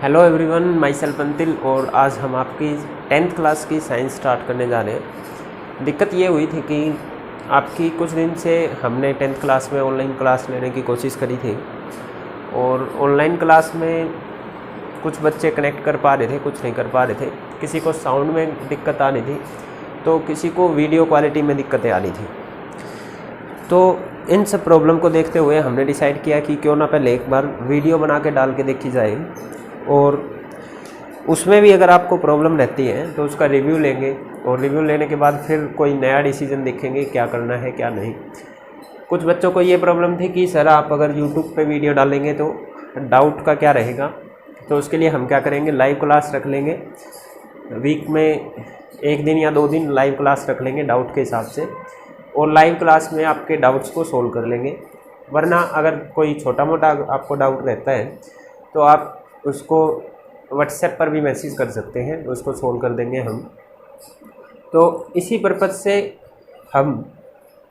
Hello everyone, my self Antil. और आज हम आपकी 10th क्लास की साइंस स्टार्ट करने जा रहे हैं। दिक्कत ये हुई थी कि आपकी कुछ दिन से हमने 10th क्लास में ऑनलाइन क्लास लेने की कोशिश करी थी और ऑनलाइन क्लास में कुछ बच्चे कनेक्ट कर पा रहे थे, कुछ नहीं कर पा रहे थे। किसी को साउंड में दिक्कत आ रही थी तो किसी को वीडियो क्वालिटी में दिक्कतें आ रही थी। तो इन सब प्रॉब्लम को देखते हुए हमने डिसाइड किया कि क्यों ना पहले एक बार वीडियो बना के डाल के देखी जाए और उसमें भी अगर आपको प्रॉब्लम रहती है तो उसका रिव्यू लेंगे और रिव्यू लेने के बाद फिर कोई नया डिसीजन देखेंगे क्या करना है क्या नहीं। कुछ बच्चों को ये प्रॉब्लम थी कि सर आप अगर यूट्यूब पे वीडियो डालेंगे तो डाउट का क्या रहेगा। तो उसके लिए हम क्या करेंगे, लाइव क्लास रख लेंगे। वीक में एक दिन या 2 दिन लाइव क्लास रख लेंगे डाउट के हिसाब से और लाइव क्लास में आपके डाउट्स को सोल्व कर लेंगे। वरना अगर कोई छोटा मोटा आपको डाउट रहता है तो आप उसको व्हाट्सएप पर भी मैसेज कर सकते हैं, उसको सोल्व कर देंगे हम। तो इसी पर्पज़ से हम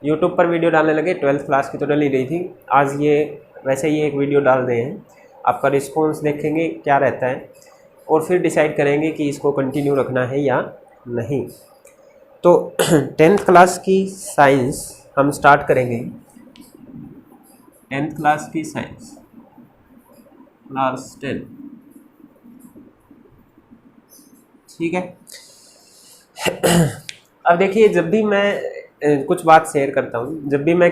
यूट्यूब पर वीडियो डालने लगे। 12th क्लास की तो डल ही रही थी, आज ये वैसे ही एक वीडियो डाल रहे हैं। आपका रिस्पॉन्स देखेंगे क्या रहता है और फिर डिसाइड करेंगे कि इसको कंटिन्यू रखना है या नहीं। तो 10th क्लास की साइंस हम स्टार्ट करेंगे। 10th क्लास की साइंस क्लास 10, ठीक है। अब देखिए, जब भी मैं कुछ बात शेयर करता हूँ, जब भी मैं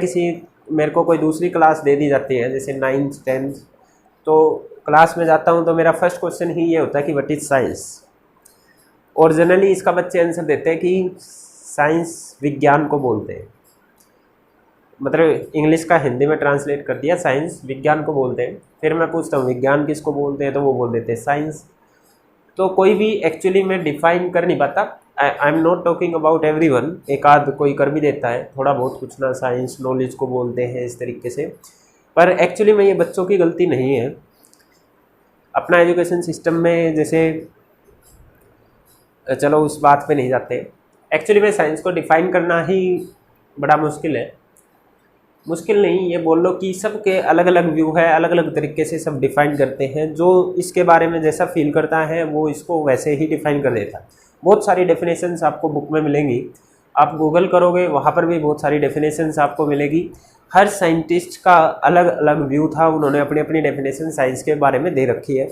मेरे को कोई दूसरी क्लास दे दी जाती है, जैसे 9th 10th, तो क्लास में जाता हूँ तो मेरा फर्स्ट क्वेश्चन ही ये होता है कि व्हाट इज़ साइंस। और जनरली इसका बच्चे आंसर देते हैं कि साइंस विज्ञान को बोलते हैं। मतलब इंग्लिश का हिंदी में ट्रांसलेट कर दिया, साइंस विज्ञान को बोलते हैं। फिर मैं पूछता हूँ विज्ञान किसको बोलते हैं, तो वो बोल देते हैं साइंस। तो कोई भी एक्चुअली में डिफाइन कर नहीं पाता। I am not talking about everyone, एक आध कोई कर भी देता है थोड़ा बहुत कुछ ना, साइंस नॉलेज को बोलते हैं इस तरीके से। पर एक्चुअली में ये बच्चों की गलती नहीं है। अपना एजुकेशन सिस्टम में जैसे, चलो उस बात पे नहीं जाते। एक्चुअली में साइंस को डिफाइन करना ही बड़ा मुश्किल है। मुश्किल नहीं, ये बोल लो कि सबके अलग अलग व्यू है, अलग अलग तरीके से सब डिफ़ाइन करते हैं। जो इसके बारे में जैसा फील करता है वो इसको वैसे ही डिफ़ाइन कर देता है। बहुत सारी डेफिनेशंस आपको बुक में मिलेंगी, आप गूगल करोगे वहाँ पर भी बहुत सारी डेफिनेशंस आपको मिलेगी। हर साइंटिस्ट का अलग अलग व्यू था, उन्होंने अपनी अपनी डेफिनेशन साइंस के बारे में दे रखी है।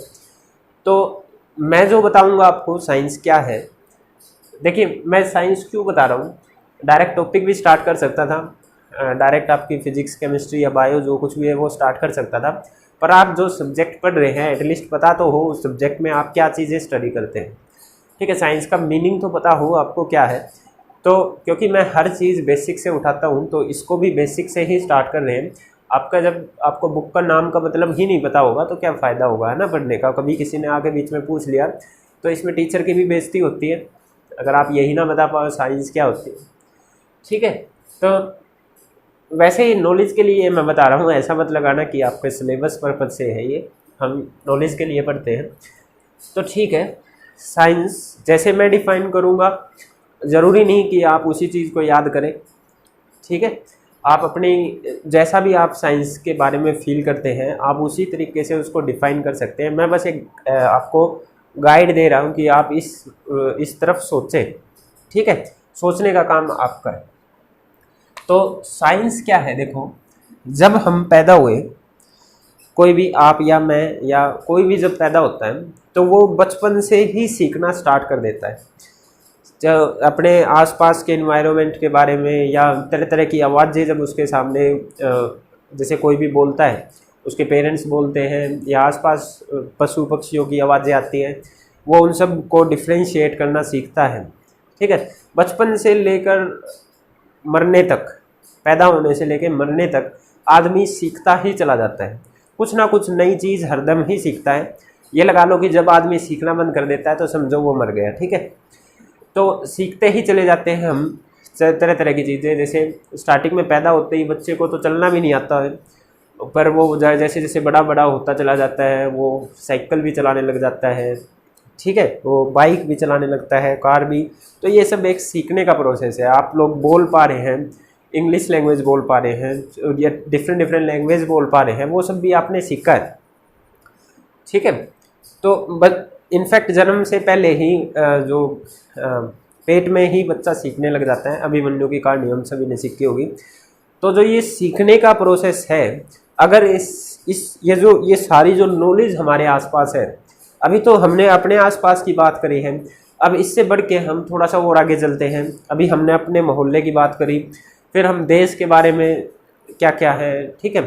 तो मैं जो बताऊँगा आपको साइंस क्या है, देखिए मैं साइंस क्यों बता रहा हूँ। डायरेक्ट टॉपिक भी स्टार्ट कर सकता था, डायरेक्ट आपकी फिजिक्स केमिस्ट्री या बायो जो कुछ भी है वो स्टार्ट कर सकता था। पर आप जो सब्जेक्ट पढ़ रहे हैं एटलीस्ट पता तो हो उस सब्जेक्ट में आप क्या चीज़ें स्टडी करते हैं, ठीक है। साइंस का मीनिंग तो पता हो आपको क्या है। तो क्योंकि मैं हर चीज़ बेसिक से उठाता हूँ तो इसको भी बेसिक से ही स्टार्ट कर रहे हैं। आपका जब आपको बुक का नाम का मतलब ही नहीं पता होगा तो क्या फ़ायदा होगा, है ना, पढ़ने का। कभी किसी ने आके बीच में पूछ लिया तो इसमें टीचर की भी बेइज्जती होती है अगर आप यही ना बता पाओ साइंस क्या होती है, ठीक है। तो वैसे ही नॉलेज के लिए मैं बता रहा हूँ, ऐसा मत लगाना कि आपके सिलेबस पर्पज से है, ये हम नॉलेज के लिए पढ़ते हैं। तो ठीक है, साइंस जैसे मैं डिफाइन करूँगा ज़रूरी नहीं कि आप उसी चीज़ को याद करें, ठीक है। आप अपनी जैसा भी आप साइंस के बारे में फील करते हैं आप उसी तरीके से उसको डिफाइन कर सकते हैं। मैं बस एक आपको गाइड दे रहा हूँ कि आप इस तरफ सोचें, ठीक है। सोचने का काम आपका है। तो साइंस क्या है, देखो जब हम पैदा हुए, कोई भी आप या मैं या कोई भी जब पैदा होता है तो वो बचपन से ही सीखना स्टार्ट कर देता है। जब अपने आसपास के एनवायरनमेंट के बारे में या तरह तरह की आवाज़ें जब उसके सामने, जैसे कोई भी बोलता है, उसके पेरेंट्स बोलते हैं या आसपास पशु पक्षियों की आवाज़ें आती हैं, वो उन सब को डिफ्रेंशिएट करना सीखता है, ठीक है। बचपन से लेकर मरने तक, पैदा होने से लेकर मरने तक आदमी सीखता ही चला जाता है। कुछ ना कुछ नई चीज़ हरदम ही सीखता है। ये लगा लो कि जब आदमी सीखना बंद कर देता है तो समझो वो मर गया, ठीक है। तो सीखते ही चले जाते हैं हम तरह तरह की चीज़ें। जैसे स्टार्टिंग में पैदा होते ही बच्चे को तो चलना भी नहीं आता है, पर वो जैसे जैसे बड़ा बड़ा होता चला जाता है वो साइकिल भी चलाने लग जाता है, ठीक है। वो बाइक भी चलाने लगता है, कार भी। तो ये सब एक सीखने का प्रोसेस है। आप लोग बोल पा रहे हैं, इंग्लिश लैंग्वेज बोल पा रहे हैं या डिफरेंट लैंग्वेज बोल पा रहे हैं, वो सब भी आपने सीखा है, ठीक है। तो इनफैक्ट जन्म से पहले ही जो पेट में ही बच्चा सीखने लग जाता है। अभिमन्यु की कहानी हम सभी ने सीखी होगी। तो जो ये सीखने का प्रोसेस है, अगर ये सारी जो नॉलेज हमारे आसपास है, अभी तो हमने अपने आसपास की बात करी है, अब इससे बढ़ के हम थोड़ा सा और आगे चलते हैं। अभी हमने अपने मोहल्ले की बात करी, फिर हम देश के बारे में क्या क्या है, ठीक है।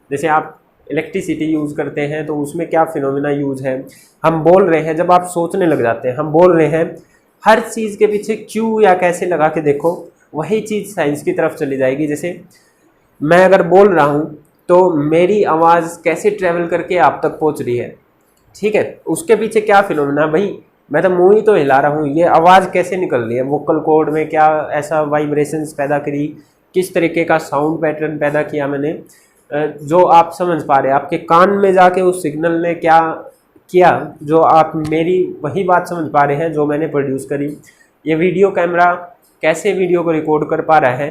जैसे आप इलेक्ट्रिसिटी यूज़ करते हैं तो उसमें क्या फिनोमिना यूज़ है, हम बोल रहे हैं, जब आप सोचने लग जाते हैं, हम बोल रहे हैं, हर चीज़ के पीछे क्यों या कैसे लगा के देखो, वही चीज़ साइंस की तरफ चली जाएगी। जैसे मैं अगर बोल रहा हूँ तो मेरी आवाज़ कैसे ट्रैवल करके आप तक पहुँच रही है, ठीक है, उसके पीछे क्या फिनोमिना, भाई मैं तो मुँह ही तो हिला रहा हूँ, ये आवाज़ कैसे निकल रही है, वोकल कॉर्ड में क्या ऐसा वाइब्रेशंस पैदा करी, किस तरीके का साउंड पैटर्न पैदा किया मैंने, जो आप समझ पा रहे हैं, आपके कान में जाके उस सिग्नल ने क्या किया जो आप मेरी वही बात समझ पा रहे हैं जो मैंने प्रोड्यूस करी। ये वीडियो कैमरा कैसे वीडियो को रिकॉर्ड कर पा रहा है,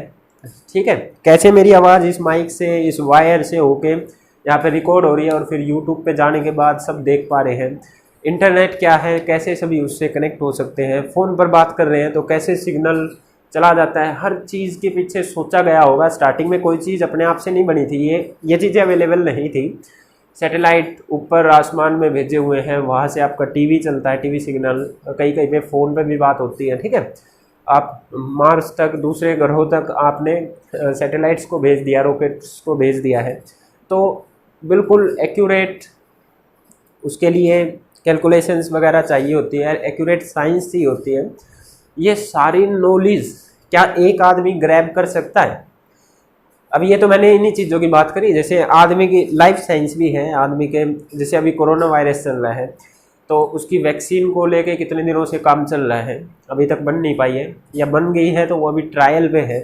ठीक है, कैसे मेरी आवाज़ इस माइक से, इस वायर से होके यहाँ पे रिकॉर्ड हो रही है और फिर यूट्यूब पे जाने के बाद सब देख पा रहे हैं। इंटरनेट क्या है, कैसे सभी उससे कनेक्ट हो सकते हैं, फ़ोन पर बात कर रहे हैं तो कैसे सिग्नल चला जाता है, हर चीज़ के पीछे सोचा गया होगा। स्टार्टिंग में कोई चीज़ अपने आप से नहीं बनी थी, ये चीज़ें अवेलेबल नहीं थी। सैटेलाइट ऊपर आसमान में भेजे हुए हैं, वहाँ से आपका टीवी चलता है, टीवी सिग्नल, कहीं कहीं पे फ़ोन पे भी बात होती है, ठीक है। आप मार्स तक, दूसरे ग्रहों तक आपने सैटेलाइट्स को भेज दिया, रॉकेट्स को भेज दिया है, तो बिल्कुल एक्यूरेट उसके लिए कैलकुलेशंस वगैरह चाहिए होती है, एक्यूरेट साइंस ही होती है। ये सारी नॉलेज क्या एक आदमी ग्रैब कर सकता है? अब ये तो मैंने इन्हीं चीज़ों की बात करी। जैसे आदमी की लाइफ साइंस भी है, आदमी के, जैसे अभी कोरोना वायरस चल रहा है तो उसकी वैक्सीन को लेके कितने दिनों से काम चल रहा है, अभी तक बन नहीं पाई है, या बन गई है तो वो अभी ट्रायल पे है।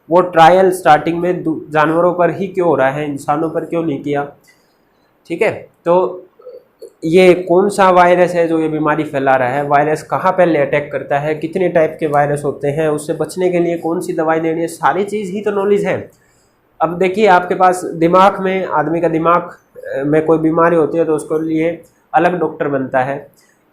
वो ट्रायल स्टार्टिंग में जानवरों पर ही क्यों हो रहा है, इंसानों पर क्यों नहीं किया, ठीक है। तो ये कौन सा वायरस है जो ये बीमारी फैला रहा है, वायरस कहाँ पहले अटैक करता है, कितने टाइप के वायरस होते हैं, उससे बचने के लिए कौन सी दवाई देनी है, सारी चीज़ ही तो नॉलेज है। अब देखिए आपके पास दिमाग में, आदमी का दिमाग में कोई बीमारी होती है तो उसके लिए अलग डॉक्टर बनता है,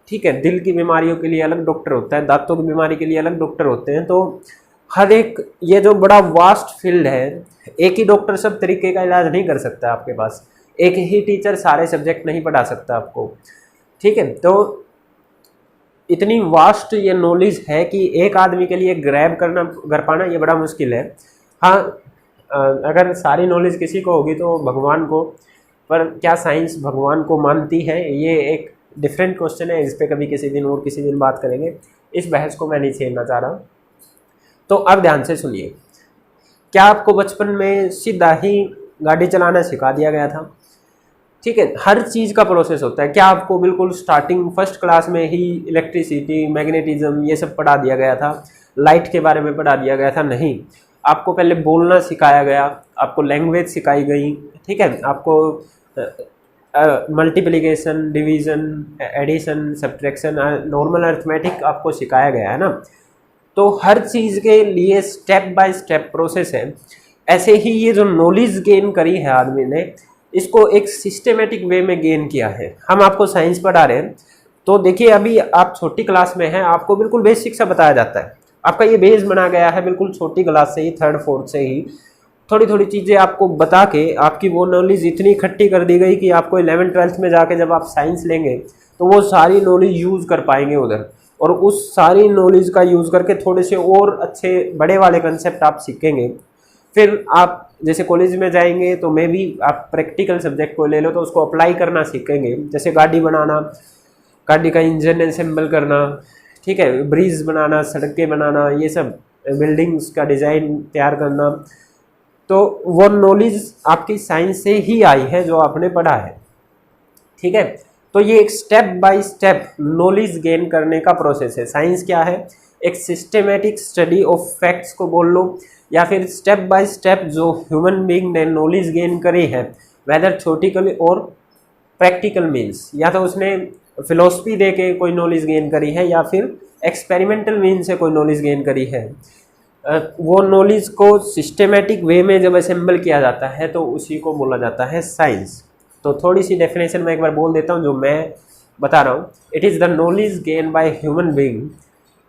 ठीक है। दिल की बीमारियों के लिए अलग डॉक्टर होता है, दांतों की बीमारी के लिए अलग डॉक्टर होते हैं। तो हर एक, ये जो बड़ा वास्ट फील्ड है, एक ही डॉक्टर सब तरीके का इलाज नहीं कर सकता आपके पास, एक ही टीचर सारे सब्जेक्ट नहीं पढ़ा सकता आपको, ठीक है। तो इतनी वास्ट ये नॉलेज है कि एक आदमी के लिए ग्रैब कर पाना ये बड़ा मुश्किल है। हाँ, अगर सारी नॉलेज किसी को होगी तो भगवान को, पर क्या साइंस भगवान को मानती है, ये एक डिफरेंट क्वेश्चन है, इस पर कभी किसी दिन और किसी दिन बात करेंगे, इस बहस को मैं नहीं छेड़ना चाह रहा। तो अब ध्यान से सुनिए, क्या आपको बचपन में सीधा ही गाड़ी चलाना सिखा दिया गया था? ठीक है, हर चीज़ का प्रोसेस होता है। क्या आपको बिल्कुल स्टार्टिंग फर्स्ट क्लास में ही इलेक्ट्रिसिटी, मैग्नेटिज्म ये सब पढ़ा दिया गया था, लाइट के बारे में पढ़ा दिया गया था? नहीं, आपको पहले बोलना सिखाया गया, आपको लैंग्वेज सिखाई गई, ठीक है, आपको multiplication, division, addition, subtraction, normal arithmetic आपको सिखाया गया है ना। तो हर चीज़ के लिए स्टेप बाय स्टेप प्रोसेस है। ऐसे ही ये जो नॉलेज गेन करी है आदमी ने, इसको एक सिस्टेमेटिक वे में गेन किया है। हम आपको साइंस पढ़ा रहे हैं तो देखिए, अभी आप छोटी क्लास में हैं, आपको बिल्कुल बेसिक सा बताया जाता है, आपका ये बेस बना गया है बिल्कुल छोटी क्लास से ही, थर्ड फोर्थ से ही थोड़ी थोड़ी चीज़ें आपको बता के आपकी वो नॉलेज इतनी इकट्ठी कर दी गई कि आपको 11th 12th में जाके जब आप साइंस लेंगे तो वो सारी नॉलेज यूज़ कर पाएंगे उधर, और उस सारी नॉलेज का यूज़ करके थोड़े से और अच्छे बड़े वाले कंसेप्ट आप सीखेंगे। फिर आप जैसे कॉलेज में जाएंगे तो मे भी आप प्रैक्टिकल सब्जेक्ट को ले लो तो उसको अप्लाई करना सीखेंगे, जैसे गाड़ी बनाना, गाड़ी का इंजन असेंबल करना, ठीक है, ब्रिज बनाना, सड़कें बनाना, ये सब बिल्डिंग्स का डिज़ाइन तैयार करना। तो वो नॉलेज आपकी साइंस से ही आई है जो आपने पढ़ा है, ठीक है। तो ये एक step by step knowledge gain करने का प्रोसेस है। साइंस क्या है? एक सिस्टेमेटिक स्टडी ऑफ फैक्ट्स को बोल लो, या फिर स्टेप बाय स्टेप जो ह्यूमन बीइंग ने नॉलेज गेन करी है, वेदर थ्योरेटिकली और प्रैक्टिकल मीन्स, या तो उसने फिलोसफी दे के कोई नॉलेज गेन करी है या फिर एक्सपेरिमेंटल मीन्स से कोई नॉलेज गेन करी है। वो नॉलेज को सिस्टेमेटिक वे में जब असेंबल किया जाता है तो उसी को बोला जाता है साइंस। तो थोड़ी सी डेफिनेशन मैं एक बार बोल देता हूँ जो मैं बता रहा हूँ, it is the knowledge gain by human being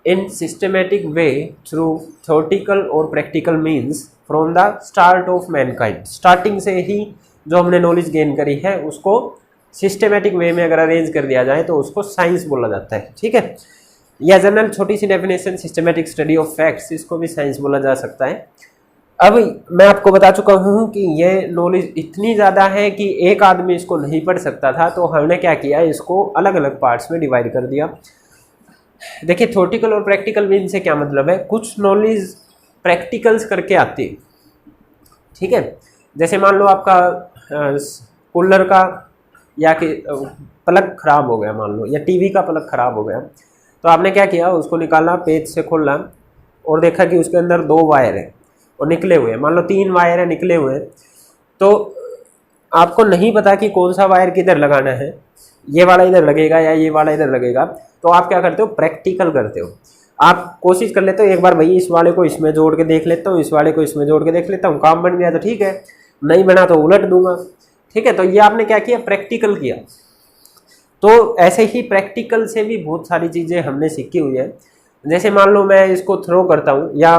in systematic way through theoretical और practical means from the start of mankind. Starting से ही जो हमने नॉलेज गेन करी है उसको सिस्टमेटिक वे में अगर अरेंज कर दिया जाए तो उसको साइंस बोला जाता है। ठीक है, या जनरल छोटी सी definition systematic study of facts, इसको भी साइंस बोला जा सकता है। अब मैं आपको बता चुका हूँ कि ये नॉलेज इतनी ज़्यादा है कि एक आदमी इसको नहीं पढ़ सकता था, तो हमने क्या किया, इसको अलग अलग पार्ट्स में डिवाइड कर दिया। देखिए थ्योरेटिकल और प्रैक्टिकल मीन से क्या मतलब है, कुछ नॉलेज प्रैक्टिकल्स करके आती है। ठीक है, जैसे मान लो आपका कूलर का या कि प्लग खराब हो गया मान लो, या टीवी का प्लग खराब हो गया, तो आपने क्या किया, उसको निकाला, पेज से खोला और देखा कि उसके अंदर 2 वायर है और निकले हुए हैं, मान लो 3 वायर है निकले हुए हैं, तो आपको नहीं पता कि कौन सा वायर किधर लगाना है, ये वाला इधर लगेगा या ये वाला इधर लगेगा, तो आप क्या करते हो, प्रैक्टिकल करते हो। आप कोशिश कर लेते हो एक बार, भाई इस वाले को इसमें जोड़ के देख लेता हूँ, इस वाले को इसमें जोड़ के देख लेता हूँ, काम बन गया तो ठीक है, नहीं बना तो उलट दूंगा। ठीक है, तो ये आपने क्या किया, प्रैक्टिकल किया। तो ऐसे ही प्रैक्टिकल से भी बहुत सारी चीज़ें हमने सीखी हुई है। जैसे मान लो मैं इसको थ्रो करता हूँ, या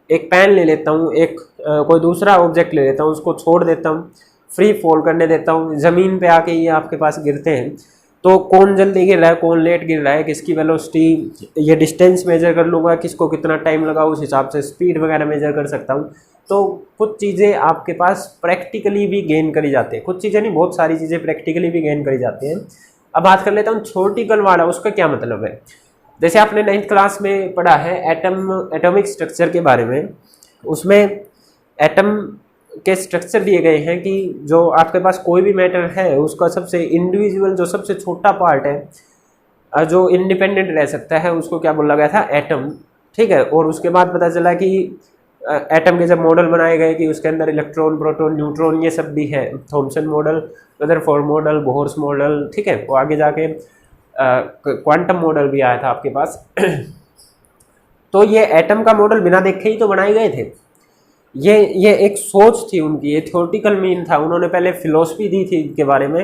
एक पेन ले लेता हूँ, एक कोई दूसरा ऑब्जेक्ट ले लेता हूँ, उसको छोड़ देता हूँ, फ्री फॉल करने देता हूँ, ज़मीन पे आके ये आपके पास गिरते हैं, तो कौन जल्दी गिर रहा है, कौन लेट गिर रहा है, किसकी वेलोसिटी, ये डिस्टेंस मेजर कर लूँगा, किसको कितना टाइम लगा, उस हिसाब से स्पीड वगैरह मेजर कर सकता हूँ। तो कुछ चीज़ें आपके पास प्रैक्टिकली भी गेन करी जाती है, कुछ चीज़ें नहीं, बहुत सारी चीज़ें प्रैक्टिकली भी गेन करी जाती हैं। अब बात कर लेता हूँ थ्योरेटिकल वाला, उसका क्या मतलब है। जैसे आपने 9th क्लास में पढ़ा है एटॉमिक स्ट्रक्चर के बारे में, उसमें एटम के स्ट्रक्चर दिए गए हैं कि जो आपके पास कोई भी मैटर है उसका सबसे इंडिविजुअल जो सबसे छोटा पार्ट है जो इंडिपेंडेंट रह सकता है, उसको क्या बोला गया था, एटम। ठीक है, और उसके बाद पता चला कि एटम के जब मॉडल बनाए गए कि उसके अंदर इलेक्ट्रॉन, प्रोटॉन, न्यूट्रॉन ये सब भी है, Thompson model, Rutherford model, Bohr's model. ठीक है, वो आगे जाके क्वांटम मॉडल भी आया था आपके पास। तो ये एटम का मॉडल बिना देखे ही तो बनाए गए थे। ये एक सोच थी उनकी, ये थ्योरेटिकल मीन था। उन्होंने पहले फिलॉसफी दी थी इनके बारे में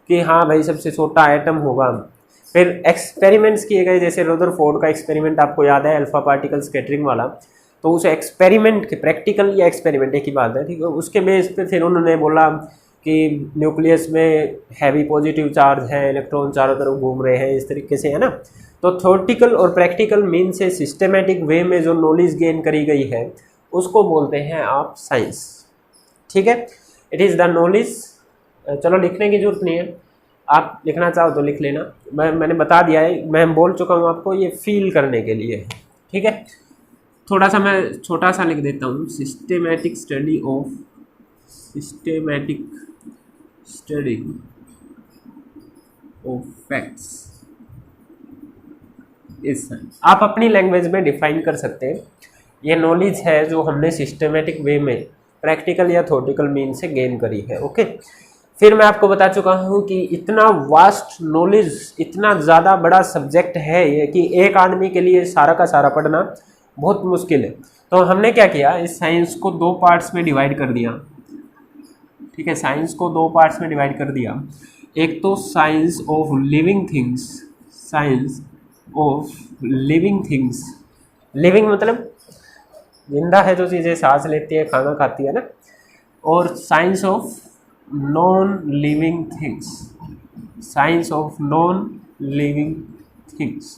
कि हाँ भाई सबसे छोटा एटम होगा। फिर एक्सपेरिमेंट्स किए गए, जैसे रदरफोर्ड का एक्सपेरिमेंट आपको याद है, अल्फा पार्टिकल स्कैटरिंग वाला। तो उस एक्सपेरिमेंट के, प्रैक्टिकल या एक्सपेरिमेंट एक ही बात है, ठीक है, उसके बेस पे फिर उन्होंने बोला कि न्यूक्लियस में हैवी पॉजिटिव चार्ज है, इलेक्ट्रॉन चारों तरफ घूम रहे हैं, इस तरीके से, है ना। तो थ्योरेटिकल और प्रैक्टिकल मीन से सिस्टमेटिक वे में जो नॉलेज गेन करी गई है उसको बोलते हैं आप साइंस। ठीक है, इट इज़ द नॉलेज। चलो लिखने की जरूरत नहीं है, आप लिखना चाहो तो लिख लेना, मैंने बता दिया है, मैं बोल चुका हूँ आपको, ये फील करने के लिए। ठीक है, थोड़ा सा मैं छोटा सा लिख देता हूँ, systematic study of facts is science. आप अपनी लैंग्वेज में डिफाइन कर सकते हैं। ये नॉलेज है जो हमने सिस्टमेटिक वे में प्रैक्टिकल या थ्योरेटिकल मीन से गेन करी है। ओके, फिर मैं आपको बता चुका हूँ कि इतना वास्ट नॉलेज, इतना ज़्यादा बड़ा सब्जेक्ट है ये कि एक आदमी के लिए सारा का सारा पढ़ना बहुत मुश्किल है। तो हमने क्या किया, इस साइंस को 2 पार्ट्स में डिवाइड कर दिया। ठीक है, साइंस को 2 पार्ट्स में डिवाइड कर दिया। एक तो science of living things, science of living things, living मतलब जिंदा है जो चीज़ें सांस लेती है, खाना खाती है ना, और science of non living things, science of non living things.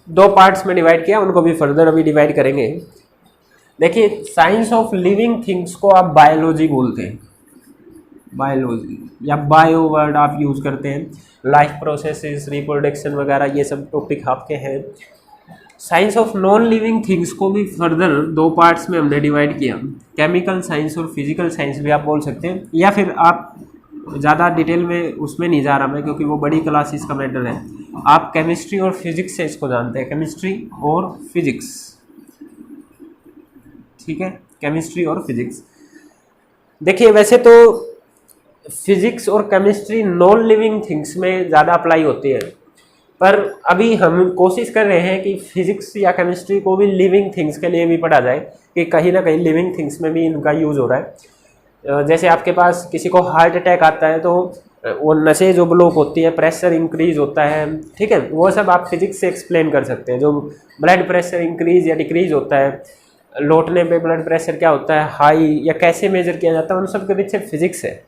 2 parts में डिवाइड किया, उनको भी फर्दर अभी डिवाइड करेंगे। देखिए, साइंस ऑफ लिविंग थिंग्स को आप बायोलॉजी बोलते हैं, बायोलॉजी या बायो वर्ड आप यूज़ करते हैं। लाइफ प्रोसेसेस, रिप्रोडक्शन वगैरह ये सब टॉपिक आपके हैं। Science of non living things को भी फर्दर 2 पार्ट्स में हमने डिवाइड किया, केमिकल साइंस और फिजिकल साइंस भी आप बोल सकते हैं, या फिर आप ज़्यादा डिटेल में उसमें नहीं जा रहा मैं क्योंकि वो बड़ी क्लासेस का मैटर है। आप केमिस्ट्री और फिजिक्स से इसको जानते हैं, केमिस्ट्री और फिजिक्स। ठीक है, केमिस्ट्री और फिजिक्स। देखिए वैसे तो फिजिक्स और केमिस्ट्री नॉन लिविंग थिंग्स में ज़्यादा अप्लाई होती है, पर अभी हम कोशिश कर रहे हैं कि फिजिक्स या केमिस्ट्री को भी लिविंग थिंग्स के लिए भी पढ़ा जाए, कि कहीं ना कहीं लिविंग थिंग्स में भी इनका यूज़ हो रहा है। जैसे आपके पास किसी को हार्ट अटैक आता है तो वो नसें जो ब्लॉक होती है, प्रेशर इंक्रीज होता है, ठीक है, वो सब आप फिजिक्स से एक्सप्लेन कर सकते हैं। जो ब्लड प्रेशर इंक्रीज या डिक्रीज होता है, लौटने पे ब्लड प्रेशर क्या होता है, हाई या कैसे मेजर किया जाता है, उन सब के पीछे फिजिक्स है,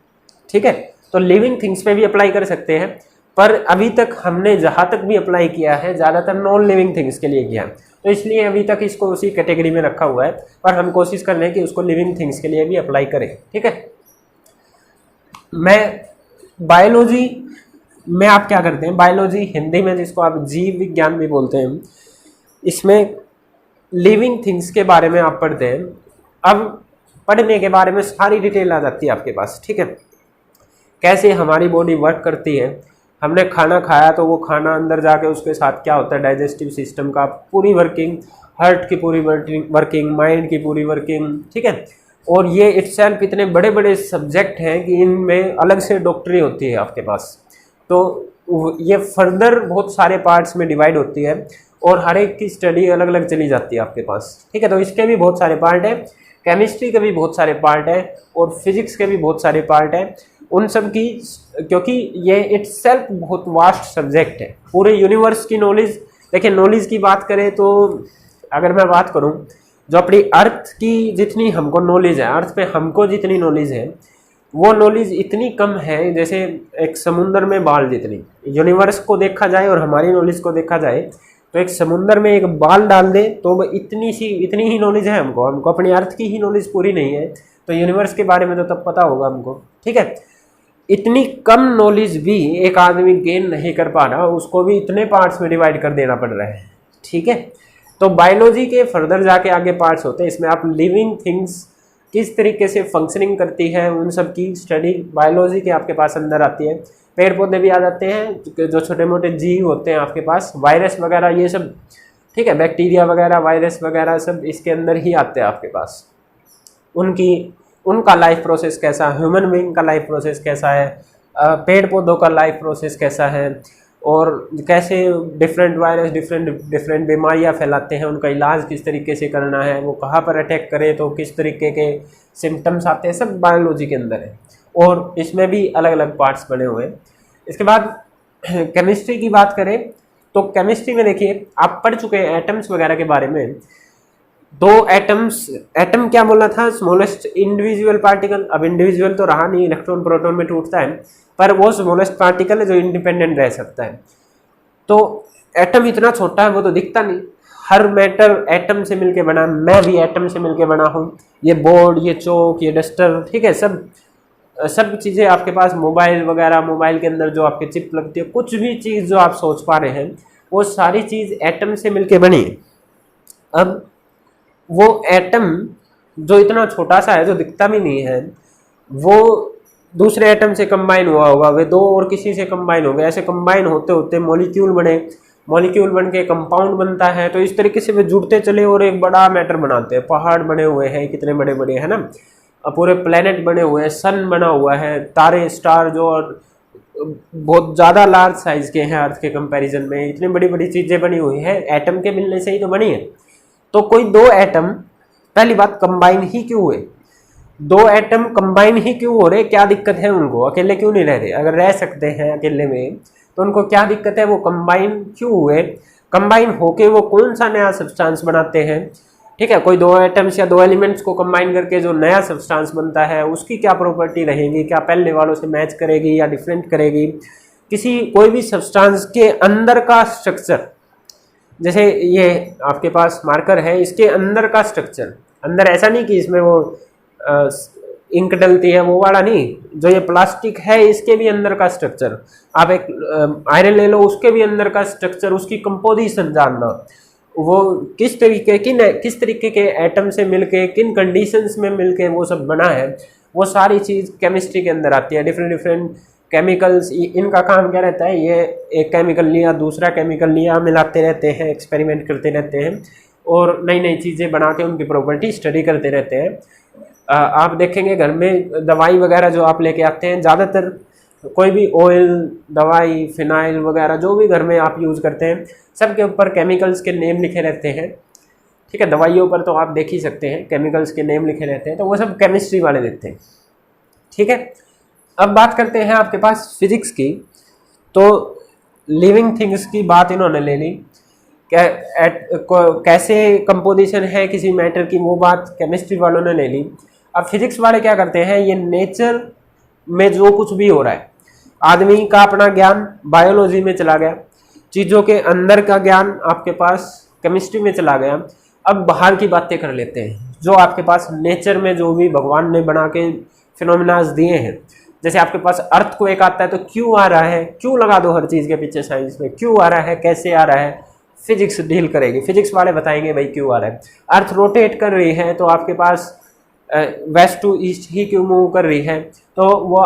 ठीक है। तो लिविंग थिंग्स पे भी अप्लाई कर सकते हैं, पर अभी तक हमने जहाँ तक भी अप्लाई किया है ज़्यादातर नॉन लिविंग थिंग्स के लिए किया है, तो इसलिए अभी तक इसको उसी कैटेगरी में रखा हुआ है, पर हम कोशिश कर रहे हैं कि उसको लिविंग थिंग्स के लिए भी अप्लाई करें, ठीक है। मैं बायोलॉजी में आप क्या करते हैं, बायोलॉजी हिंदी में जिसको आप जीव विज्ञान भी बोलते हैं, इसमें लिविंग थिंग्स के बारे में आप पढ़ते हैं। अब पढ़ने के बारे में सारी डिटेल आ जाती है आपके पास, ठीक है, कैसे हमारी बॉडी वर्क करती है। हमने खाना खाया तो वो खाना अंदर जाके उसके साथ क्या होता है, डाइजेस्टिव सिस्टम का पूरी वर्किंग, हार्ट की पूरी वर्किंग, माइंड की पूरी वर्किंग, ठीक है। और ये इटसेल्फ इतने बड़े बड़े सब्जेक्ट हैं कि इनमें अलग से डॉक्टरी होती है आपके पास, तो ये फर्दर बहुत सारे पार्ट्स में डिवाइड होती है और हर एक की स्टडी अलग अलग चली जाती है आपके पास, ठीक है। तो इसके भी बहुत सारे पार्ट हैं, केमिस्ट्री के भी बहुत सारे पार्ट हैं और फिजिक्स के भी बहुत सारे पार्ट हैं। उन सब की, क्योंकि ये इटसेल्फ बहुत वास्ट सब्जेक्ट है, पूरे यूनिवर्स की नॉलेज। देखिए नॉलेज की बात करें तो अगर मैं बात करूं, जो अपनी अर्थ की जितनी हमको नॉलेज है, अर्थ पे हमको जितनी नॉलेज है, वो नॉलेज इतनी कम है जैसे एक समुंदर में बाल जितनी। यूनिवर्स को देखा जाए और हमारी नॉलेज को देखा जाए तो एक समुंदर में एक बाल डाल दे तो इतनी ही नॉलेज है हमको अपनी अर्थ की ही नॉलेज पूरी नहीं है, तो यूनिवर्स के बारे में तो तब पता होगा हमको, ठीक है। इतनी कम नॉलेज भी एक आदमी गेन नहीं कर पा रहा, उसको भी इतने पार्ट्स में डिवाइड कर देना पड़ रहा है, ठीक है। तो बायोलॉजी के फर्दर जाके आगे पार्ट्स होते हैं, इसमें आप लिविंग थिंग्स किस तरीके से फंक्शनिंग करती है उन सब की स्टडी बायोलॉजी के आपके पास अंदर आती है। पेड़ पौधे भी आ जाते हैं, जो छोटे मोटे जीव होते हैं आपके पास, वायरस वगैरह ये सब, ठीक है, बैक्टीरिया वगैरह, वायरस वगैरह सब इसके अंदर ही आते हैं आपके पास। उनका लाइफ प्रोसेस कैसा है, ह्यूमन बीइंग का लाइफ प्रोसेस कैसा है, पेड़ पौधों का लाइफ प्रोसेस कैसा है, और कैसे डिफरेंट वायरस डिफरेंट बीमारियां फैलाते हैं, उनका इलाज किस तरीके से करना है, वो कहाँ पर अटैक करे तो किस तरीके के सिम्टम्स आते हैं, सब बायोलॉजी के अंदर है। और इसमें भी अलग अलग पार्ट्स बने हुए हैं। इसके बाद केमिस्ट्री की बात करें तो केमिस्ट्री में देखिए आप पढ़ चुके हैं एटम्स वगैरह के बारे में। दो एटम क्या बोला था, स्मॉलेस्ट इंडिविजुअल पार्टिकल। अब इंडिविजुअल तो रहा नहीं, इलेक्ट्रॉन प्रोटॉन में टूटता है, पर वो स्मॉलेस्ट पार्टिकल है जो इंडिपेंडेंट रह सकता है। तो एटम इतना छोटा है वो तो दिखता नहीं, हर मैटर एटम से मिलके बना, मैं भी एटम से मिलके बना हूँ, ये बोर्ड, ये चौक, ये डस्टर, ठीक है, सब चीज़ें आपके पास, मोबाइल वगैरह, मोबाइल के अंदर जो आपके चिप लगती है, कुछ भी चीज़ जो आप सोच पा रहे हैं वो सारी चीज़ एटम से मिलके बनी है। अब वो एटम जो इतना छोटा सा है, जो दिखता भी नहीं है, वो दूसरे एटम से कंबाइन हुआ होगा, वे दो और किसी से कंबाइन हो गए, ऐसे कंबाइन होते होते मॉलिक्यूल बने, मॉलिक्यूल बन के कंपाउंड बनता है। तो इस तरीके से वे जुड़ते चले और एक बड़ा मैटर बनाते हैं। पहाड़ बने हुए हैं कितने बड़े बड़े, है ना, पूरे प्लेनेट बने हुए हैं, सन बना हुआ है, तारे, स्टार जो बहुत ज़्यादा लार्ज साइज के हैं अर्थ के कंपैरिजन में, इतनी बड़ी बड़ी चीज़ें बनी हुई हैं, एटम के मिलने से ही तो बनी है। तो कोई दो एटम, पहली बात, कंबाइन ही क्यों हुए? दो एटम कंबाइन ही क्यों हो रहे? क्या दिक्कत है उनको? अकेले क्यों नहीं रह रहे? अगर रह सकते हैं अकेले में तो उनको क्या दिक्कत है? वो कंबाइन क्यों हुए? कंबाइन होके वो कौन सा नया सब्सटेंस बनाते हैं? ठीक है, कोई दो एटम्स या दो एलिमेंट्स को कंबाइन करके जो नया सब्सटेंस बनता है उसकी क्या प्रॉपर्टी रहेगी? क्या पहले वालों से मैच करेगी या डिफरेंट करेगी? कोई भी सब्सटेंस के अंदर का स्ट्रक्चर, जैसे ये आपके पास मार्कर है, इसके अंदर का स्ट्रक्चर, अंदर ऐसा नहीं कि इसमें वो इंक डलती है, वो वाला नहीं, जो ये प्लास्टिक है इसके भी अंदर का स्ट्रक्चर, आप एक आयरन ले लो, उसके भी अंदर का स्ट्रक्चर, उसकी कंपोजिशन जानना, वो किस तरीके के एटम से मिलके, किन कंडीशंस में मिलके वो सब बना है, वो सारी चीज़ केमिस्ट्री के अंदर आती है। डिफरेंट केमिकल्स, इनका काम क्या रहता है, ये एक केमिकल लिया, दूसरा केमिकल लिया, मिलाते रहते हैं, एक्सपेरिमेंट करते रहते हैं और नई नई चीज़ें बना के उनकी प्रॉपर्टी स्टडी करते रहते हैं। आप देखेंगे घर में दवाई वगैरह जो आप लेके आते हैं, ज़्यादातर कोई भी ऑयल, दवाई, फिनाइल वगैरह जो भी घर में आप यूज़ करते हैं, सब के ऊपर केमिकल्स के नेम लिखे रहते हैं। ठीक है, दवाइयों पर तो आप देख ही सकते हैं केमिकल्स के नेम लिखे रहते हैं, तो वो सब केमिस्ट्री वाले देते हैं। ठीक है, अब बात करते हैं आपके पास फिजिक्स की। तो लिविंग थिंग्स की बात इन्होंने ले ली, कैसे कंपोजिशन है किसी मैटर की, वो बात केमिस्ट्री वालों ने ले ली। अब फिजिक्स वाले क्या करते हैं, ये नेचर में जो कुछ भी हो रहा है, आदमी का अपना ज्ञान बायोलॉजी में चला गया, चीज़ों के अंदर का ज्ञान आपके पास केमिस्ट्री में चला गया। अब बाहर की बातें कर लेते हैं, जो आपके पास नेचर में जो भी भगवान ने बना के फिनोमिनाज दिए हैं। जैसे आपके पास अर्थ को एक आता है तो क्यों आ रहा है, क्यों लगा दो हर चीज़ के पीछे साइंस में, क्यों आ रहा है, कैसे आ रहा है, फिजिक्स डील करेगी, फिजिक्स वाले बताएंगे भाई क्यों आ रहा है। अर्थ रोटेट कर रही है तो आपके पास वेस्ट टू ईस्ट ही क्यों मूव कर रही है, तो वो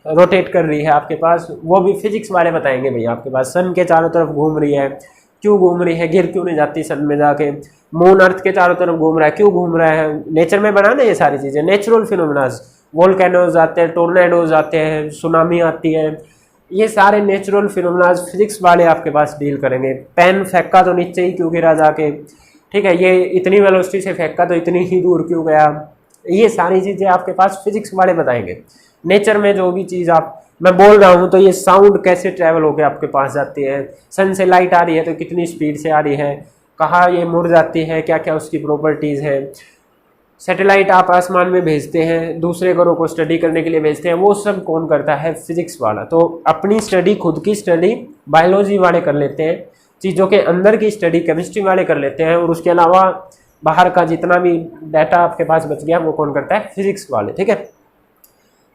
रोटेट कर रही है आपके पास, वो भी फिजिक्स वाले बताएंगे भैया। आपके पास सन के चारों तरफ घूम रही है, क्यों घूम रही है, गिर क्यों नहीं जाती सन में जाके, मून अर्थ के चारों तरफ घूम रहा है, क्यों घूम रहा है, नेचर में बना ना ये सारी चीज़ें, नेचुरल फिनोमिनाज, वोल्केनोज आते हैं, टोर्नेडोज आते हैं, सुनामी आती है, ये सारे नेचुरल फिनोमिनाज फिजिक्स वाले आपके पास डील करेंगे। पेन फेंका तो नीचे ही क्यों गिरा जाके, ठीक है, ये इतनी वेलोसिटी से फेंका तो इतनी ही दूर क्यों गया, ये सारी चीज़ें आपके पास फिजिक्स वाले बताएंगे। नेचर में जो भी चीज़ आप मैं बोल रहा हूँ, तो ये साउंड कैसे ट्रैवल होकर आपके पास जाती है, सन से लाइट आ रही है तो कितनी स्पीड से आ रही है, कहाँ ये मुड़ जाती है, क्या क्या उसकी प्रॉपर्टीज़ है। सैटेलाइट आप आसमान में भेजते हैं, दूसरे ग्रहों को स्टडी करने के लिए भेजते हैं, वो सब कौन करता है, फिजिक्स वाला। तो अपनी स्टडी, खुद की स्टडी बायोलॉजी वाले कर लेते हैं, चीज़ों के अंदर की स्टडी केमिस्ट्री वाले कर लेते हैं, और उसके अलावा बाहर का जितना भी डाटा आपके पास बच गया वो कौन करता है, फिजिक्स वाले। ठीक है,